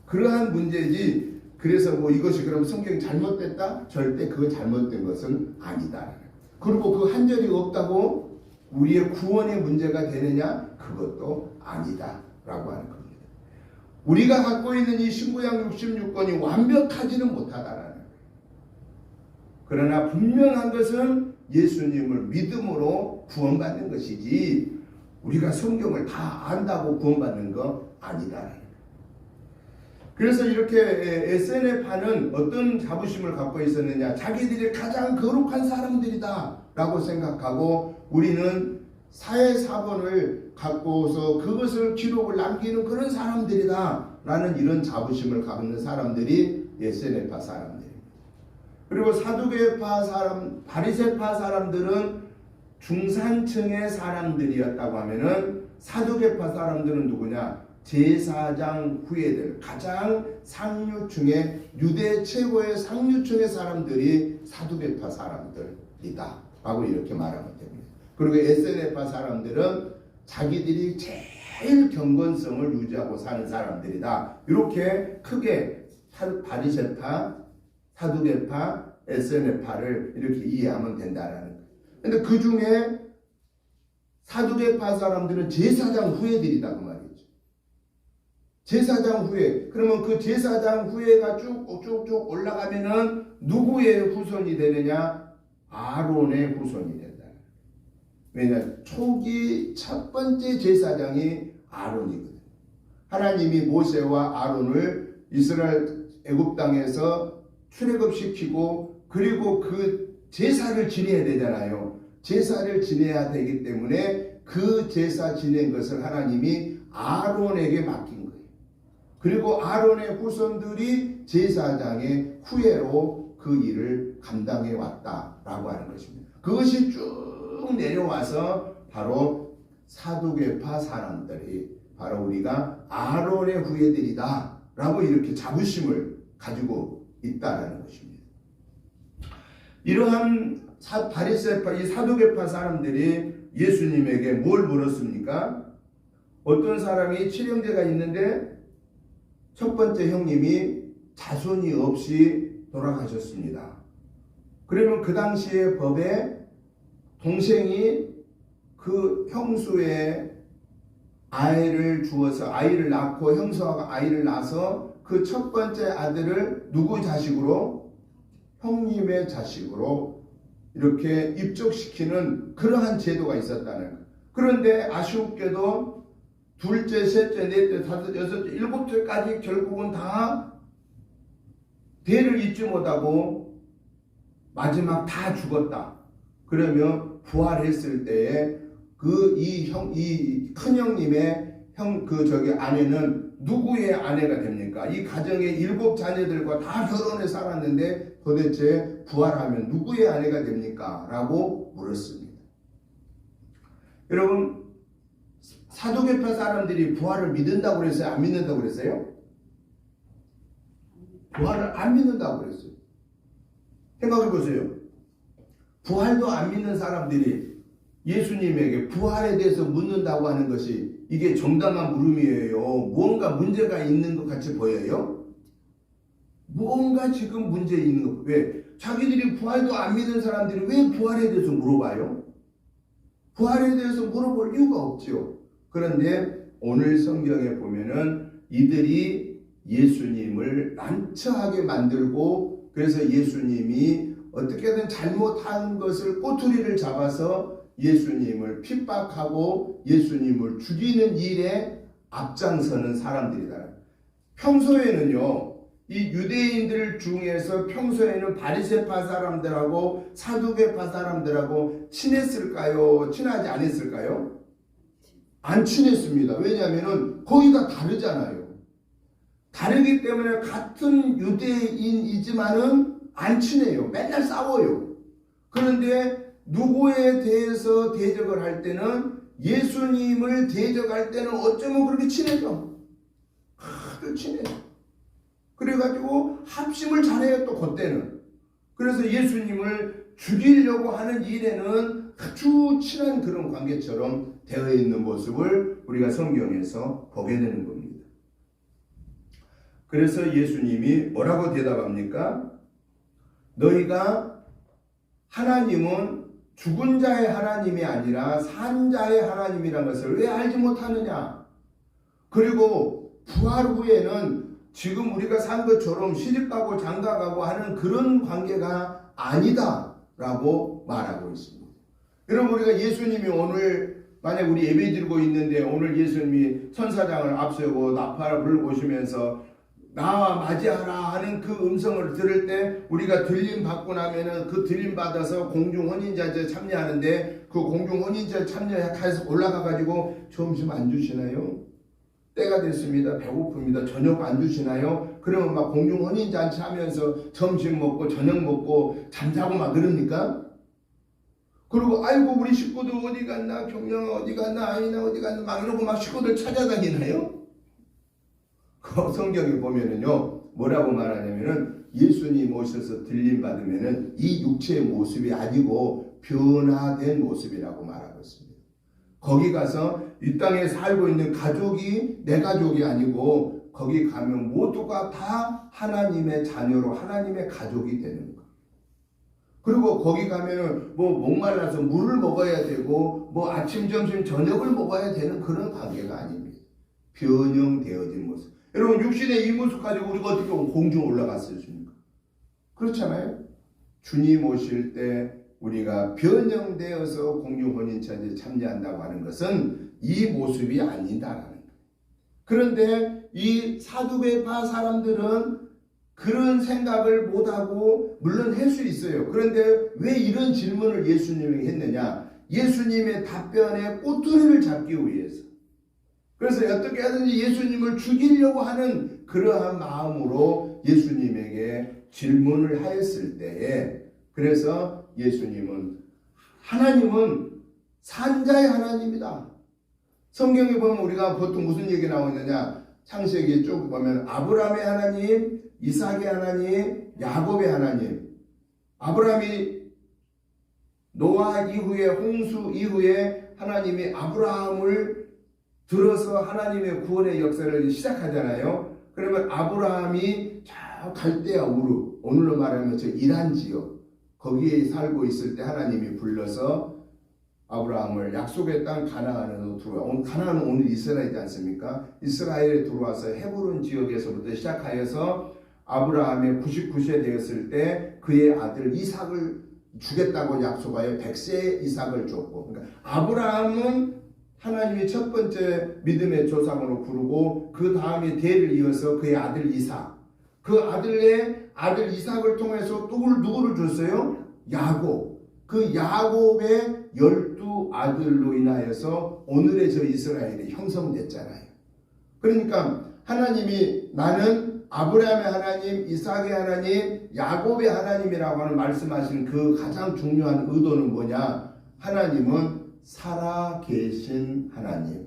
그러한 문제지. 그래서 뭐 이것이 그럼 성경이 잘못됐다? 절대 그거 잘못된 것은 아니다. 그리고 그 한 절이 없다고 우리의 구원의 문제가 되느냐? 그것도 아니다 라고 하는 겁니다. 우리가 갖고 있는 이 신구약 66권이 완벽하지는 못하다라는 거예요. 그러나 분명한 것은 예수님을 믿음으로 구원받는 것이지 우리가 성경을 다 안다고 구원받는 거 아니다라는 거예요. 그래서 이렇게 SNF파는 어떤 자부심을 갖고 있었느냐? 자기들이 가장 거룩한 사람들이다 라고 생각하고 우리는 사회사본을 갖고서 그것을 기록을 남기는 그런 사람들이다 라는 이런 자부심을 갖는 사람들이 SNF파 사람들입니다. 그리고 사두개파 사람, 바리새파 사람들은 중산층의 사람들이었다고 하면은 사두개파 사람들은 누구냐? 제사장 후예들, 가장 상류층의 유대 최고의 상류층의 사람들이 사두개파 사람들이다 라고 이렇게 말하면 됩니다. 그리고 SNF파 사람들은 자기들이 제일 경건성을 유지하고 사는 사람들이다. 이렇게 크게 바리새파, 사두개파, SNF파를 이렇게 이해하면 된다라는 거예요. 근데 그 중에 사두개파 사람들은 제사장 후예들이다 그 말이죠. 제사장 후예. 그러면 그 제사장 후예가 쭉쭉쭉 올라가면은 누구의 후손이 되느냐? 아론의 후손이 된다. 왜냐? 초기 첫 번째 제사장이 아론이거든요. 하나님이 모세와 아론을 이스라엘 애굽 땅에서 출애굽시키고 그리고 그 제사를 지내야 되잖아요. 제사를 지내야 되기 때문에 그 제사 지낸 것을 하나님이 아론에게 맡긴 거예요. 그리고 아론의 후손들이 제사장의 후예로 그 일을 감당해 왔다라고 하는 것입니다. 그것이 쭉 내려와서 바로 사두개파 사람들이 바로 우리가 아론의 후예들이다 라고 이렇게 자부심을 가지고 있다라는 것입니다. 이러한 바리새파, 이 사두개파 사람들이 예수님에게 뭘 물었습니까? 어떤 사람이 7형제가 있는데 첫 번째 형님이 자손이 없이 돌아가셨습니다. 그러면 그 당시의 법에 동생이 그 형수의 아이를 주어서 아이를 낳고 형수가 아이를 낳아서 그 첫 번째 아들을 누구 자식으로? 형님의 자식으로 이렇게 입적시키는 그러한 제도가 있었다는 거예요. 그런데 아쉽게도 둘째, 셋째, 넷째, 다섯, 여섯째, 일곱째까지 결국은 다 대를 잇지 못하고 마지막 다 죽었다. 그러면 부활했을 때에 이 큰형님의 아내는 누구의 아내가 됩니까? 이 가정의 7 자녀들과 다 결혼해 살았는데 도대체 부활하면 누구의 아내가 됩니까? 라고 물었습니다. 여러분, 사두개파 사람들이 부활을 믿는다고 그랬어요? 안 믿는다고 그랬어요? 부활을 안 믿는다고 그랬어요. 생각해 보세요. 부활도 안 믿는 사람들이 예수님에게 부활에 대해서 묻는다고 하는 것이 이게 정당한 물음이에요. 무언가 문제가 있는 것 같이 보여요? 뭔가 지금 문제 있는 것. 왜? 자기들이 부활도 안 믿는 사람들이 왜 부활에 대해서 물어봐요? 부활에 대해서 물어볼 이유가 없죠. 그런데 오늘 성경에 보면은 이들이 예수님을 난처하게 만들고 그래서 예수님이 어떻게든 잘못한 것을 꼬투리를 잡아서 예수님을 핍박하고 예수님을 죽이는 일에 앞장서는 사람들이다. 평소에는요, 이 유대인들 중에서 평소에는 바리새파 사람들하고 사두개파 사람들하고 친했을까요? 친하지 않았을까요? 안 친했습니다. 왜냐하면 거의 다 다르잖아요. 다르기 때문에 같은 유대인이지만은 안 친해요. 맨날 싸워요. 그런데 누구에 대해서 대적을 할 때는 예수님을 대적할 때는 어쩌면 그렇게 친해져. 아주 친해요. 그래가지고 합심을 잘해요. 또 그때는. 그래서 예수님을 죽이려고 하는 일에는 아주 친한 그런 관계처럼 되어 있는 모습을 우리가 성경에서 보게 되는 겁니다. 그래서 예수님이 뭐라고 대답합니까? 너희가 하나님은 죽은 자의 하나님이 아니라 산 자의 하나님이라는 것을 왜 알지 못하느냐? 그리고 부활 후에는 지금 우리가 산 것처럼 시집가고 장가가고 하는 그런 관계가 아니다라고 말하고 있습니다. 여러분, 우리가 예수님이 오늘 만약 우리 예배 드리고 있는데 오늘 예수님이 천사장을 앞세우고 나팔을 불고 오시면서 나와 맞이하라 하는 그 음성을 들을 때 우리가 들림 받고 나면은 그 들림 받아서 공중 혼인잔치에 참여하는데 그 공중 혼인잔치에 참여해서 올라가 가지고 점심 안 주시나요? 때가 됐습니다. 배고픕니다. 저녁 안 주시나요? 그러면 막 공중 혼인잔치 하면서 점심 먹고 저녁 먹고 잠자고 막 그럽니까? 그리고 아이고 우리 식구들 어디 갔나? 경영 어디 갔나? 아이나 어디 갔나? 막 이러고 막 식구들 찾아다니나요? 그 성경에 보면은요, 뭐라고 말하냐면은 예수님 오셔서 들림 받으면은 이 육체의 모습이 아니고 변화된 모습이라고 말하고 있습니다. 거기 가서 이 땅에 살고 있는 가족이 내 가족이 아니고 거기 가면 모두가 다 하나님의 자녀로 하나님의 가족이 되는 거. 그리고 거기 가면은 뭐 목말라서 물을 먹어야 되고 뭐 아침 점심 저녁을 먹어야 되는 그런 관계가 아닙니다. 변형되어진 모습. 여러분 육신의 이 모습 가지고 우리가 어떻게 공중 올라갔습니까? 그렇잖아요. 주님 오실 때 우리가 변형되어서 공중 혼인잔치에 참여한다고 하는 것은 이 모습이 아니다라는 거예요. 그런데 이 사두개파 사람들은 그런 생각을 못하고 물론 할 수 있어요. 그런데 왜 이런 질문을 예수님에게 했느냐? 예수님의 답변에 꼬투리를 잡기 위해서. 그래서 어떻게 하든지 예수님을 죽이려고 하는 그러한 마음으로 예수님에게 질문을 하였을 때에 그래서 예수님은 하나님은 산자의 하나님이다. 성경에 보면 우리가 보통 무슨 얘기 나오느냐? 창세기 쭉 보면 아브라함의 하나님, 이삭의 하나님, 야곱의 하나님. 아브라함이 노아 이후에 홍수 이후에 하나님이 아브라함을 들어서 하나님의 구원의 역사를 시작하잖아요. 그러면 아브라함이 저 갈대아 우르, 오늘로 말하면 저 이란 지역 거기에 살고 있을 때 하나님이 불러서 아브라함을 약속의 땅 가나안으로 들어와. 가나안은 오늘 이스라엘이지 않습니까? 이스라엘에 들어와서 헤브론 지역에서부터 시작하여서 아브라함의 99세 되었을 때 그의 아들 이삭을 주겠다고 약속하여 100세의 이삭을 줬고, 그러니까 아브라함은 하나님이 첫 번째 믿음의 조상으로 부르고 그 다음에 대를 이어서 그의 아들 이삭, 그 아들의 아들 이삭을 통해서 누구를 줬어요? 야곱. 그 야곱의 12아들로 인하여서 오늘의 저 이스라엘이 형성됐잖아요. 그러니까 하나님이 나는 아브라함의 하나님, 이삭의 하나님, 야곱의 하나님이라고 하는 말씀하신 그 가장 중요한 의도는 뭐냐? 하나님은 살아계신 하나님.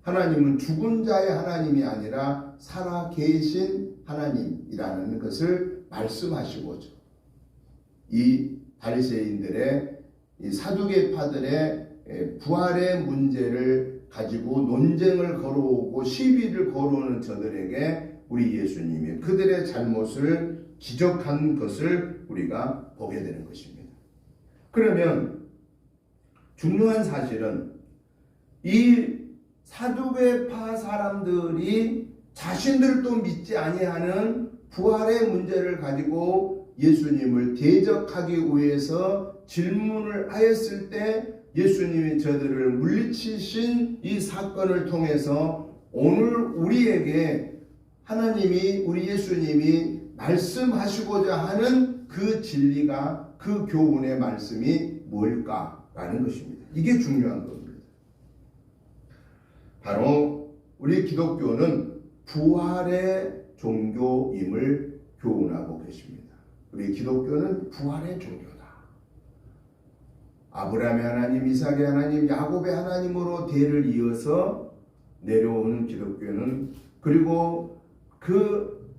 하나님은 죽은 자의 하나님이 아니라 살아계신 하나님이라는 것을 말씀하시고죠. 이 바리새인들의 이 사두개파들의 부활의 문제를 가지고 논쟁을 걸어오고 시비를 걸어오는 저들에게 우리 예수님이 그들의 잘못을 지적한 것을 우리가 보게 되는 것입니다. 그러면 중요한 사실은 이 사두개파 사람들이 자신들도 믿지 아니하는 부활의 문제를 가지고 예수님을 대적하기 위해서 질문을 하였을 때 예수님이 저들을 물리치신 이 사건을 통해서 오늘 우리에게 하나님이 우리 예수님이 말씀하시고자 하는 그 진리가 그 교훈의 말씀이 뭘까라는 것입니다. 이게 중요한 겁니다. 바로 우리 기독교는 부활의 종교임을 교훈하고 계십니다. 우리 기독교는 부활의 종교다. 아브라함의 하나님, 이삭의 하나님, 야곱의 하나님으로 대를 이어서 내려오는 기독교는, 그리고 그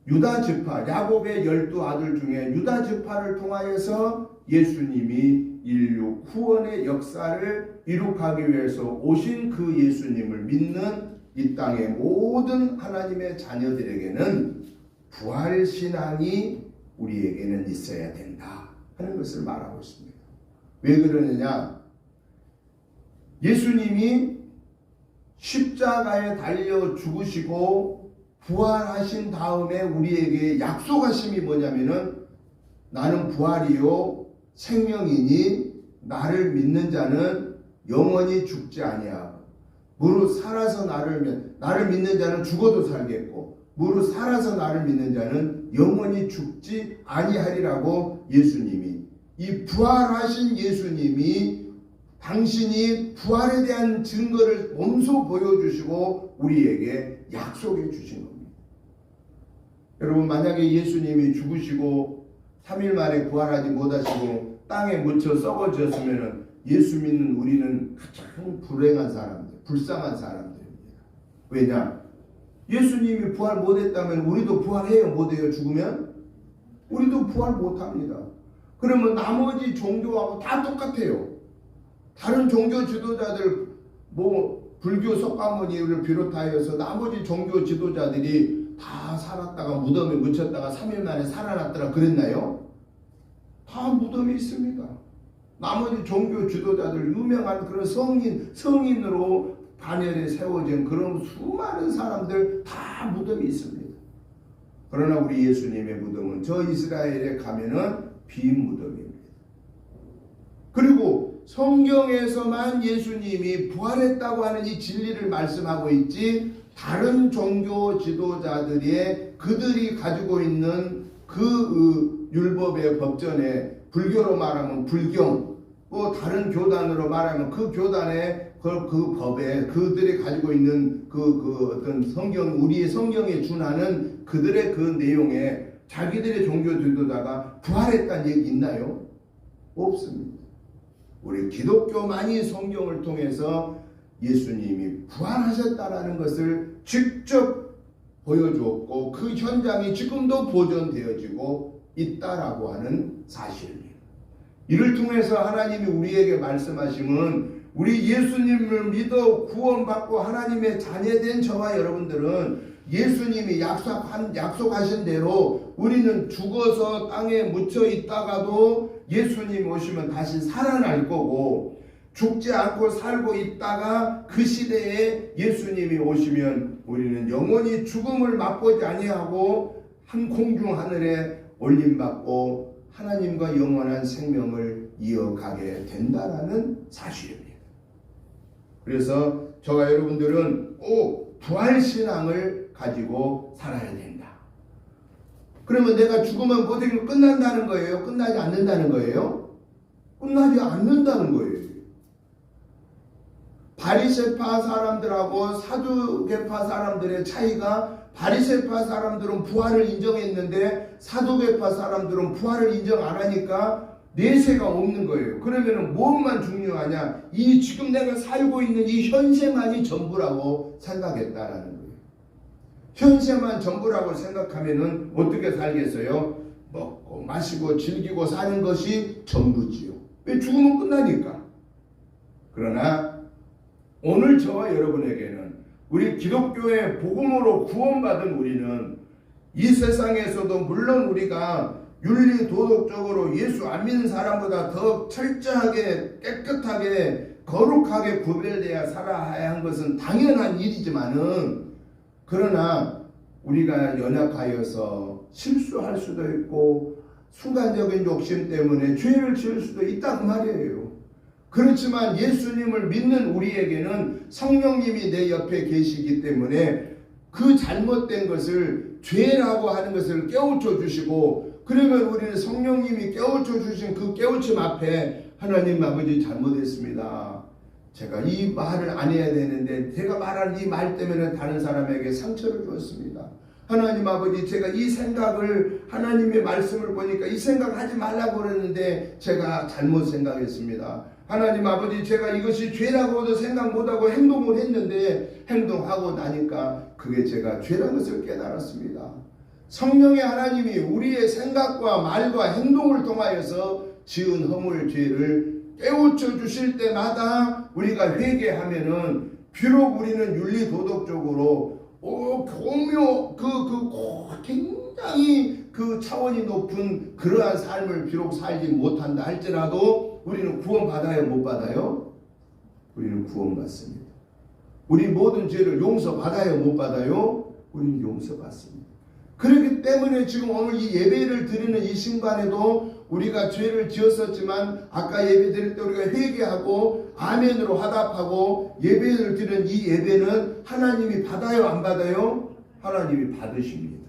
유다 지파, 야곱의 12아들 중에 유다 지파를 통하여서 예수님이 인류 구원의 역사를 이룩하기 위해서 오신 그 예수님을 믿는 이 땅의 모든 하나님의 자녀들에게는 부활신앙이 우리에게는 있어야 된다 하는 것을 말하고 있습니다. 왜 그러느냐? 예수님이 십자가에 달려 죽으시고 부활하신 다음에 우리에게 약속하심이 뭐냐면은 나는 부활이요 생명이니 나를 믿는 자는 영원히 죽지 아니하고 무릇 살아서 나를 믿는 자는 죽어도 살겠고 무릇 살아서 나를 믿는 자는 영원히 죽지 아니하리라고 예수님이, 이 부활하신 예수님이 당신이 부활에 대한 증거를 몸소 보여주시고 우리에게 약속해 주신 겁니다. 여러분, 만약에 예수님이 죽으시고 3일 만에 부활하지 못하시고 땅에 묻혀 썩어졌으면 예수 믿는 우리는 가장 불행한 사람들, 불쌍한 사람들입니다. 왜냐? 예수님이 부활 못했다면 우리도 부활해요? 못해요? 죽으면? 우리도 부활 못합니다. 그러면 나머지 종교하고 다 똑같아요. 다른 종교 지도자들, 불교 석가모니를 비롯하여서 나머지 종교 지도자들이 다 살았다가 무덤에 묻혔다가 3일 만에 살아났더라 그랬나요? 다 무덤에 있습니다. 나머지 종교 지도자들, 유명한 그런 성인으로 반열에 세워진 그런 수많은 사람들 다 무덤이 있습니다. 그러나 우리 예수님의 무덤은 저 이스라엘에 가면은 빈 무덤입니다. 그리고 성경에서만 예수님이 부활했다고 하는 이 진리를 말씀하고 있지, 다른 종교 지도자들의 그들이 가지고 있는 그 율법의 법전에, 불교로 말하면 불경, 또 다른 교단으로 말하면 그 교단의 그 법에 그들이 가지고 있는 그 어떤 성경, 우리의 성경에 준하는 그들의 그 내용에 자기들의 종교 지도자가 부활했다는 얘기 있나요? 없습니다. 우리 기독교만이 성경을 통해서 예수님이 부활하셨다라는 것을 직접 보여주었고 그 현장이 지금도 보존되어지고 있다라고 하는 사실입니다. 이를 통해서 하나님이 우리에게 말씀하시면, 우리 예수님을 믿어 구원받고 하나님의 자녀된 저와 여러분들은 예수님이 약속하신 대로 우리는 죽어서 땅에 묻혀 있다가도 예수님 오시면 다시 살아날 거고, 죽지 않고 살고 있다가 그 시대에 예수님이 오시면 우리는 영원히 죽음을 맛보지 아니하고 한 공중 하늘에 올림받고 하나님과 영원한 생명을 이어가게 된다라는 사실입니다. 그래서 저와 여러분들은 꼭 부활신앙을 가지고 살아야 된다. 그러면 내가 죽으면 모든 게 끝난다는 거예요? 끝나지 않는다는 거예요? 끝나지 않는다는 거예요. 바리새파 사람들하고 사두개파 사람들의 차이가, 바리새파 사람들은 부활을 인정했는데 사두개파 사람들은 부활을 인정 안 하니까 내세가 없는 거예요. 그러면 무엇만 중요하냐? 이 지금 내가 살고 있는 이 현세만이 전부라고 생각했다라는 거예요. 현세만 전부라고 생각하면은 어떻게 살겠어요? 먹고 마시고 즐기고 사는 것이 전부지요. 왜? 죽으면 끝나니까. 그러나 오늘 저와 여러분에게는 우리 기독교의 복음으로 구원받은 우리는 이 세상에서도 물론 우리가 윤리 도덕적으로 예수 안 믿는 사람보다 더 철저하게 깨끗하게 거룩하게 구별되어야 살아야 한 것은 당연한 일이지만은 그러나 우리가 연약하여서 실수할 수도 있고 순간적인 욕심 때문에 죄를 지을 수도 있다고 말이에요. 그렇지만 예수님을 믿는 우리에게는 성령님이 내 옆에 계시기 때문에 그 잘못된 것을 죄라고 하는 것을 깨우쳐 주시고 그러면 우리는 성령님이 깨우쳐 주신 그 깨우침 앞에 하나님 아버지 잘못했습니다. 제가 이 말을 안 해야 되는데 제가 말한 이 말 때문에 다른 사람에게 상처를 주었습니다. 하나님 아버지 제가 이 생각을 하나님의 말씀을 보니까 이 생각하지 말라고 그랬는데 제가 잘못 생각했습니다. 하나님 아버지 제가 이것이 죄라고도 생각 못하고 행동을 했는데 행동하고 나니까 그게 제가 죄라는 것을 깨달았습니다. 성령의 하나님이 우리의 생각과 말과 행동을 통하여서 지은 허물 죄를 깨우쳐 주실 때마다 우리가 회개하면은 비록 우리는 윤리 도덕적으로 굉장히 그 차원이 높은 그러한 삶을 비록 살지 못한다 할지라도 우리는 구원받아요, 못 받아요? 우리는 구원받습니다. 우리 모든 죄를 용서받아요, 못 받아요? 우리는 용서받습니다. 그렇기 때문에 지금 오늘 이 예배를 드리는 이 순간에도 우리가 죄를 지었었지만 아까 예배 드릴 때 우리가 회개하고 아멘으로 화답하고 예배를 드리는 이 예배는 하나님이 받아요, 안 받아요? 하나님이 받으십니다.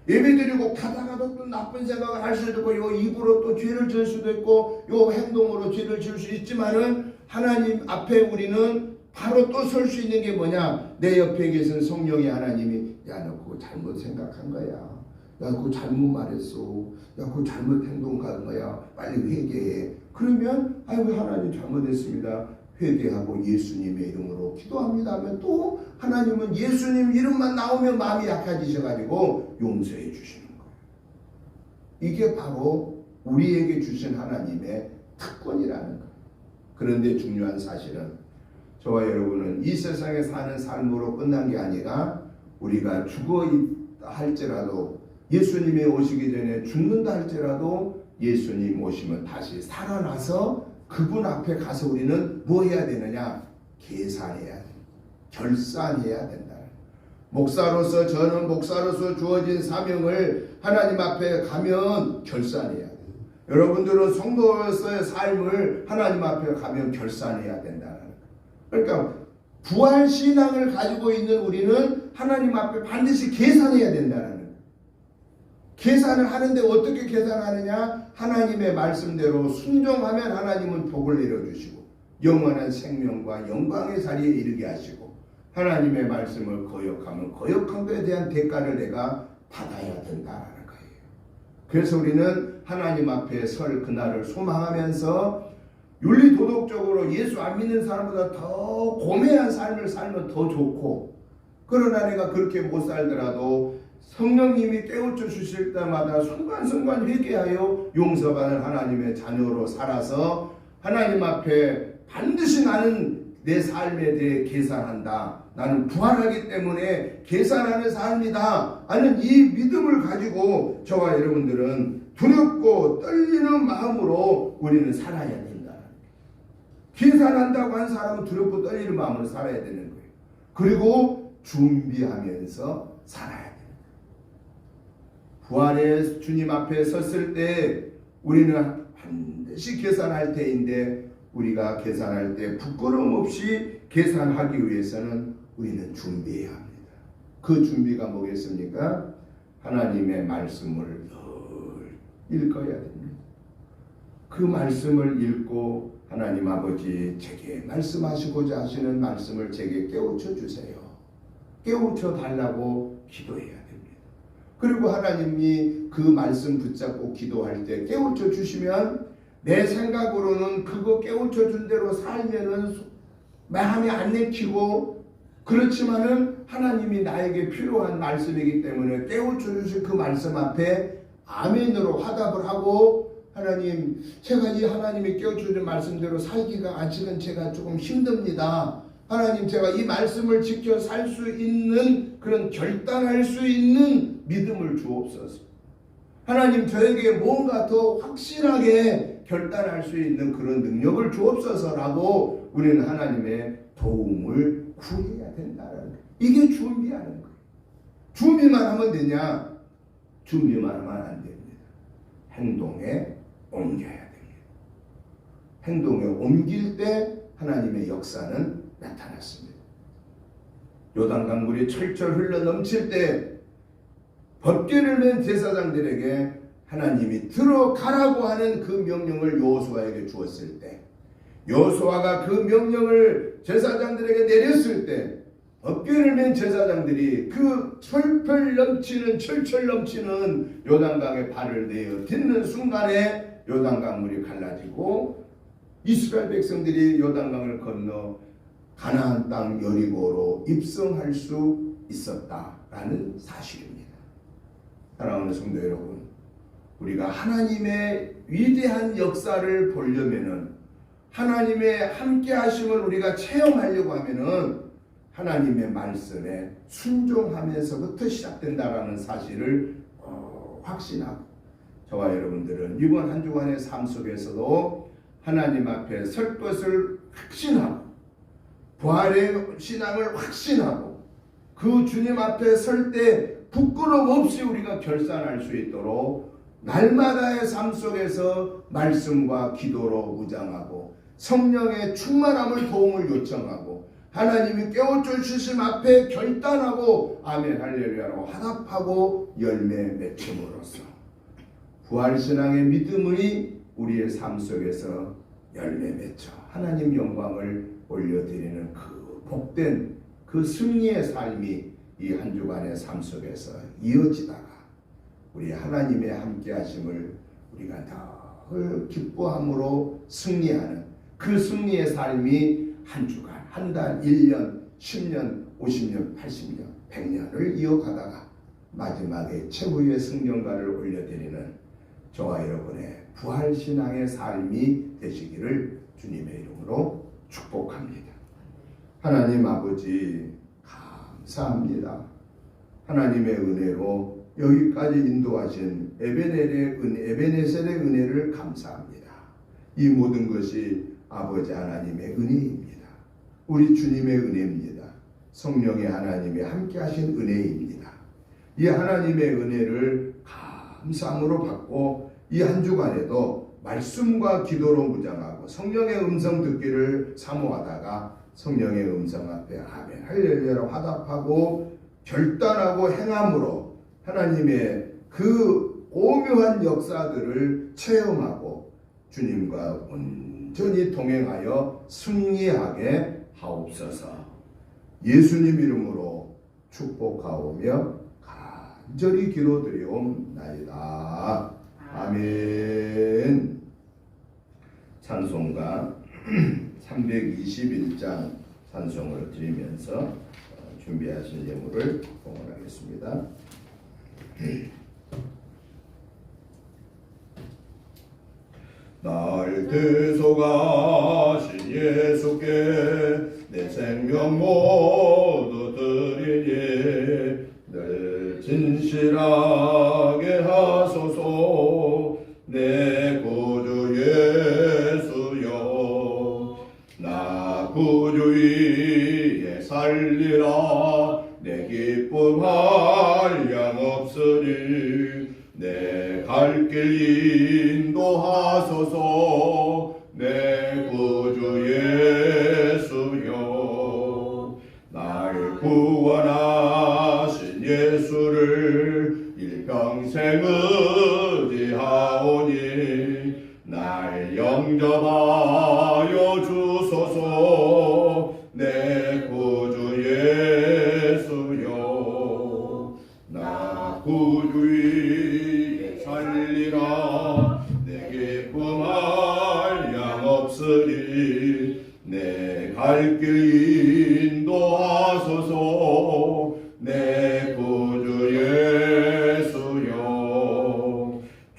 예배 드리고 가다가도 또 나쁜 생각을 할 수도 있고 요 입으로 또 죄를 지을 수도 있고 요 행동으로 죄를 지을 수 있지만은 하나님 앞에 우리는 바로 또 설 수 있는 게 뭐냐? 내 옆에 계신 성령의 하나님이 야 너 그거 잘못 생각한 거야. 야 그거 잘못 말했어. 야 그거 잘못 행동한 거야. 빨리 회개해. 그러면 아이고 하나님 잘못했습니다. 회개하고 예수님의 이름으로 기도합니다 하면 또 하나님은 예수님 이름만 나오면 마음이 약해지셔가지고 용서해 주시는 거예요. 이게 바로 우리에게 주신 하나님의 특권이라는 거예요. 그런데 중요한 사실은 저와 여러분은 이 세상에 사는 삶으로 끝난 게 아니라 우리가 죽어 있다 할지라도 예수님이 오시기 전에 죽는다 할지라도 예수님 오시면 다시 살아나서 그분 앞에 가서 우리는 뭐 해야 되느냐? 계산해야 돼. 결산해야 된다. 목사로서 저는 목사로서 주어진 사명을 하나님 앞에 가면 결산해야 돼. 여러분들은 성도로서의 삶을 하나님 앞에 가면 결산해야 된다. 그러니까 부활신앙을 가지고 있는 우리는 하나님 앞에 반드시 계산해야 된다는 거예요. 계산을 하는데 어떻게 계산하느냐? 하나님의 말씀대로 순종하면 하나님은 복을 내려주시고 영원한 생명과 영광의 자리에 이르게 하시고 하나님의 말씀을 거역하면 거역한 것에 대한 대가를 내가 받아야 된다는 거예요. 그래서 우리는 하나님 앞에 설 그날을 소망하면서 윤리 도덕적으로 예수 안 믿는 사람보다 더 고매한 삶을 살면 더 좋고 그러나 내가 그렇게 못 살더라도 성령님이 깨우쳐 주실 때마다 순간순간 회개하여 용서받은 하나님의 자녀로 살아서 하나님 앞에 반드시 나는 내 삶에 대해 계산한다. 나는 부활하기 때문에 계산하는 삶이다 하는 이 믿음을 가지고 저와 여러분들은 두렵고 떨리는 마음으로 우리는 살아야 된다. 계산한다고 한 사람은 두렵고 떨리는 마음으로 살아야 되는 거예요. 그리고 준비하면서 살아야 돼요. 부활의 주님 앞에 섰을 때 우리는 반드시 계산할 때인데 우리가 계산할 때 부끄러움 없이 계산하기 위해서는 우리는 준비해야 합니다. 그 준비가 뭐겠습니까? 하나님의 말씀을 늘 읽어야 됩니다. 그 말씀을 읽고 하나님 아버지 제게 말씀하시고자 하시는 말씀을 제게 깨우쳐 주세요. 깨우쳐 달라고 기도해야 됩니다. 그리고 하나님이 그 말씀 붙잡고 기도할 때 깨우쳐 주시면 내 생각으로는 그거 깨우쳐 준 대로 살면은 마음이 안 내키고 그렇지만은 하나님이 나에게 필요한 말씀이기 때문에 깨우쳐 주신 그 말씀 앞에 아멘으로 화답을 하고 하나님, 제가 이 하나님이 깨워주는 말씀대로 살기가 아직은 제가 조금 힘듭니다. 하나님, 제가 이 말씀을 지켜 살 수 있는 그런 결단할 수 있는 믿음을 주옵소서. 하나님, 저에게 뭔가 더 확실하게 결단할 수 있는 그런 능력을 주옵소서라고 우리는 하나님의 도움을 구해야 된다는 거예요. 이게 준비하는 거예요. 준비만 하면 되냐? 준비만 하면 안 됩니다. 행동에 옮겨야 됩니다. 행동에 옮길 때 하나님의 역사는 나타났습니다. 요단강물이 철철 흘러 넘칠 때 법궤를 맨 제사장들에게 하나님이 들어가라고 하는 그 명령을 여호수아에게 주었을 때, 여호수아가 그 명령을 제사장들에게 내렸을 때, 법궤를 맨 제사장들이 그 철철 넘치는 요단강에 발을 내어 딛는 순간에 요단강물이 갈라지고 이스라엘 백성들이 요단강을 건너 가나안 땅 여리고로 입성할 수 있었다라는 사실입니다. 사랑하는 성도 여러분, 우리가 하나님의 위대한 역사를 보려면은, 하나님의 함께 하심을 우리가 체험하려고 하면은 하나님의 말씀에 순종하면서부터 시작된다라는 사실을 확신하고, 저와 여러분들은 이번 한 주간의 삶 속에서도 하나님 앞에 설 것을 확신하고, 부활의 신앙을 확신하고, 그 주님 앞에 설 때 부끄럼 없이 우리가 결산할 수 있도록 날마다의 삶 속에서 말씀과 기도로 무장하고, 성령의 충만함을 도움을 요청하고, 하나님이 깨워주심 앞에 결단하고 아멘 할렐루야라고 화답하고 열매 맺음으로써 부활신앙의 믿음이 우리의 삶 속에서 열매 맺혀 하나님 영광을 올려드리는 그 복된 그 승리의 삶이 이 한 주간의 삶 속에서 이어지다가 우리 하나님의 함께 하심을 우리가 더 기뻐함으로 승리하는 그 승리의 삶이 한 주간, 한 달, 1년, 10년, 50년, 80년, 100년을 이어가다가 마지막에 최후의 승전가를 올려드리는 저와 여러분의 부활신앙의 삶이 되시기를 주님의 이름으로 축복합니다. 하나님 아버지 감사합니다. 하나님의 은혜로 여기까지 인도하신 에베네셀의 은혜를 감사합니다. 이 모든 것이 아버지 하나님의 은혜입니다. 우리 주님의 은혜입니다. 성령의 하나님의 함께 하신 은혜입니다. 이 하나님의 은혜를 감사함으로 받고 이 한 주간에도 말씀과 기도로 무장하고 성령의 음성 듣기를 사모하다가 성령의 음성 앞에 아멘 할렐루야로 화답하고 결단하고 행함으로 하나님의 그 오묘한 역사들을 체험하고 주님과 온전히 동행하여 승리하게 하옵소서. 예수님 이름으로 축복하오며 간절히 기도드리옵나이다. 아멘. 찬송가 321장 찬송을 드리면서 준비하신 예물을 봉헌하겠습니다. 날 대속하신 예수께 내 생명 모두 드리니 늘 진실하게 하소서. 내 구주 예수여 나 구주 위에 살리라. 내 기쁨 한량 없으니 내 갈 길 인도하소서. 내 구주 예수여 날 구원하신 예수를 일평생 의지하오니 날 영접하여 주소서. 내 구주 예수여 나 구주 위에 살리라. 내 기쁨 한량 없으니 내 갈 길 인도하소서. 내 구주 예수여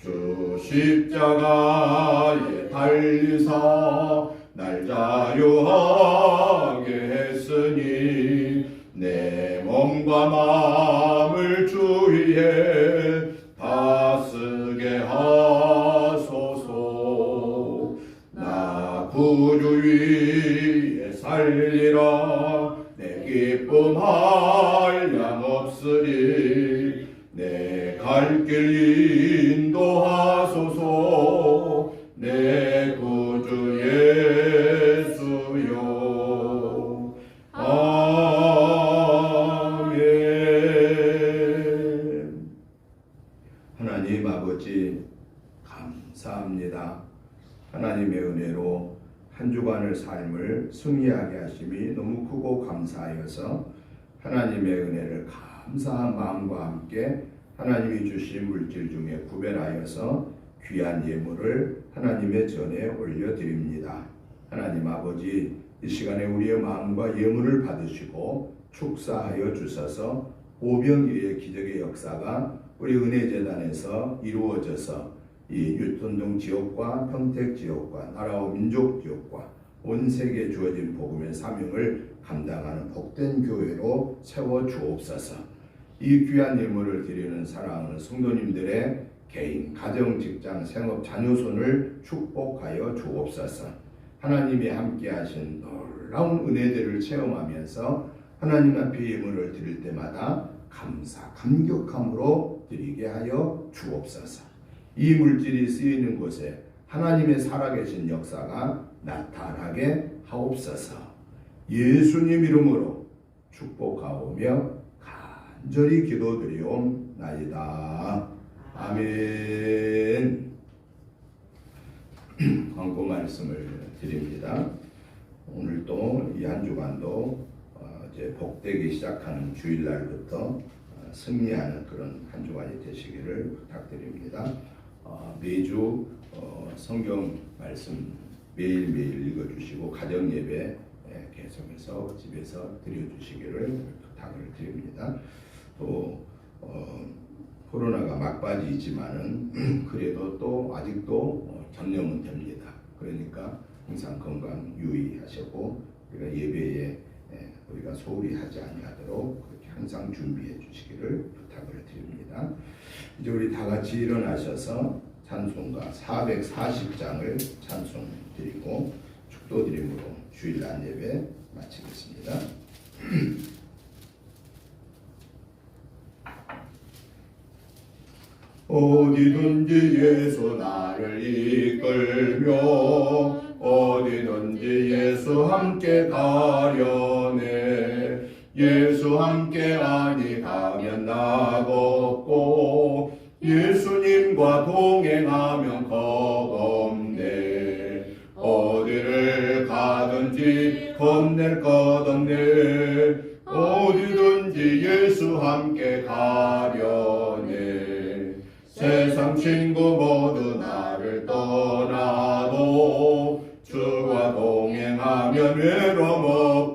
주 십자가 십자가에 달리사 날 자유하게 했으니 내 몸과 마음을 주위에 다스게 하소서. 나 구주 위에 살리라. 내 기쁨 한량 없으리. 내 갈 길 인도하소서. 내 구주 예수여. 아멘. 하나님 아버지 감사합니다. 하나님의 은혜로 한 주간의 삶을 승리하게 하심이 너무 크고 감사하여서 하나님의 은혜를 감사한 마음과 함께 하나님이 주신 물질 중에 구별하여서 귀한 예물을 하나님의 전에 올려드립니다. 하나님 아버지, 이 시간에 우리의 마음과 예물을 받으시고 축사하여 주셔서 오병이의 기적의 역사가 우리 은혜재단에서 이루어져서 이 유턴동 지역과 평택 지역과 나라와 민족 지역과 온 세계에 주어진 복음의 사명을 감당하는 복된 교회로 세워 주옵소서. 이 귀한 예물을 드리는 사랑하는 성도님들의 개인, 가정, 직장, 생업, 자녀손을 축복하여 주옵소서. 하나님이 함께하신 놀라운 은혜들을 체험하면서 하나님 앞에 예물을 드릴 때마다 감사, 감격함으로 드리게 하여 주옵소서. 이 물질이 쓰이는 곳에 하나님의 살아계신 역사가 나타나게 하옵소서. 예수님 이름으로 축복하오며 간절히 기도드리옵나이다. 아멘. 광고 말씀을 드립니다. 오늘도 이 한 주간도 이제 복되기 시작하는 주일날부터 승리하는 그런 한 주간이 되시기를 부탁드립니다. 매주 성경 말씀 매일매일 읽어주시고 가정 예배 계속해서 집에서 드려주시기를 부탁을 드립니다. 또 코로나가 막바지이지만은 그래도 또 아직도 전염은 됩니다. 그러니까 항상 건강 유의하시고 우리가 예배에 우리가 소홀히 하지 아니하도록 그렇게 항상 준비해 주시기를 부탁을 드립니다. 이제 우리 다 같이 일어나셔서 찬송가 440장을 찬송드리고 축도드림으로 주일날 예배 마치겠습니다. 어디든지 예수 나를 이끌며 어디든지 예수 함께 가려네. 예수 함께 아니 가면 나걷고 예수님과 동행하면 겁없네. 어디를 가든지 겁낼 것 없네. 어디든지 예수 함께 가려네. 세상 친구 모두 나를 떠나도 주와 동행하면 외로움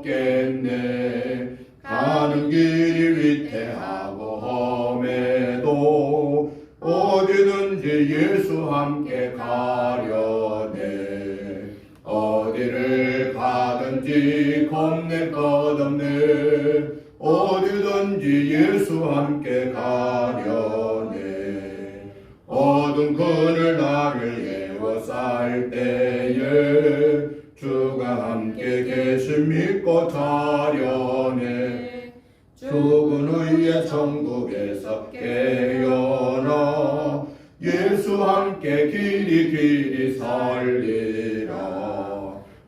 없겠네. 가는 길이 위태하고 험해도 어디든지 예수 함께 가려네. 어디를 가든지 겁낼 것 없네. 어디든지 예수 함께 가려네. 어두운 그늘 나를 에워쌀 때에 주가 함께 계심 믿고 자려네. 죽은 의의 천국에서 깨어나 예수 함께 길이 살리라.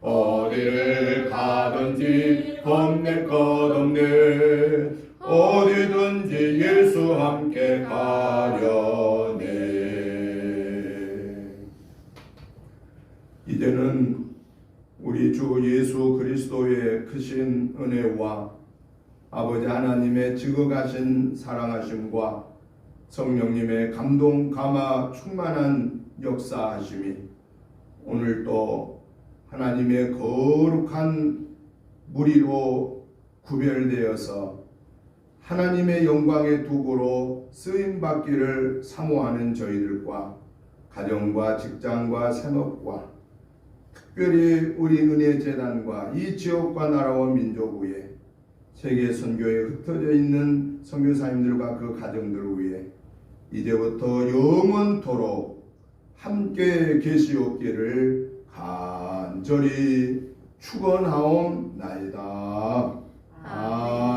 어디를 가든지 겁낼 것 없네. 어디든지 예수 함께 가려네. 이제는 우리 주 예수 그리스도의 크신 은혜와 아버지 하나님의 지극하신 사랑하심과 성령님의 감동 감화 충만한 역사하심이 오늘 또 하나님의 거룩한 무리로 구별되어서 하나님의 영광의 도구로 쓰임받기를 사모하는 저희들과 가정과 직장과 생업과 특별히 우리 은혜재단과 이 지역과 나라와 민족 위에 세계 선교에 흩어져 있는 선교사님들과 그 가정들을 위해 이제부터 영원토록 함께 계시옵기를 간절히 축원하옵나이다. 아멘.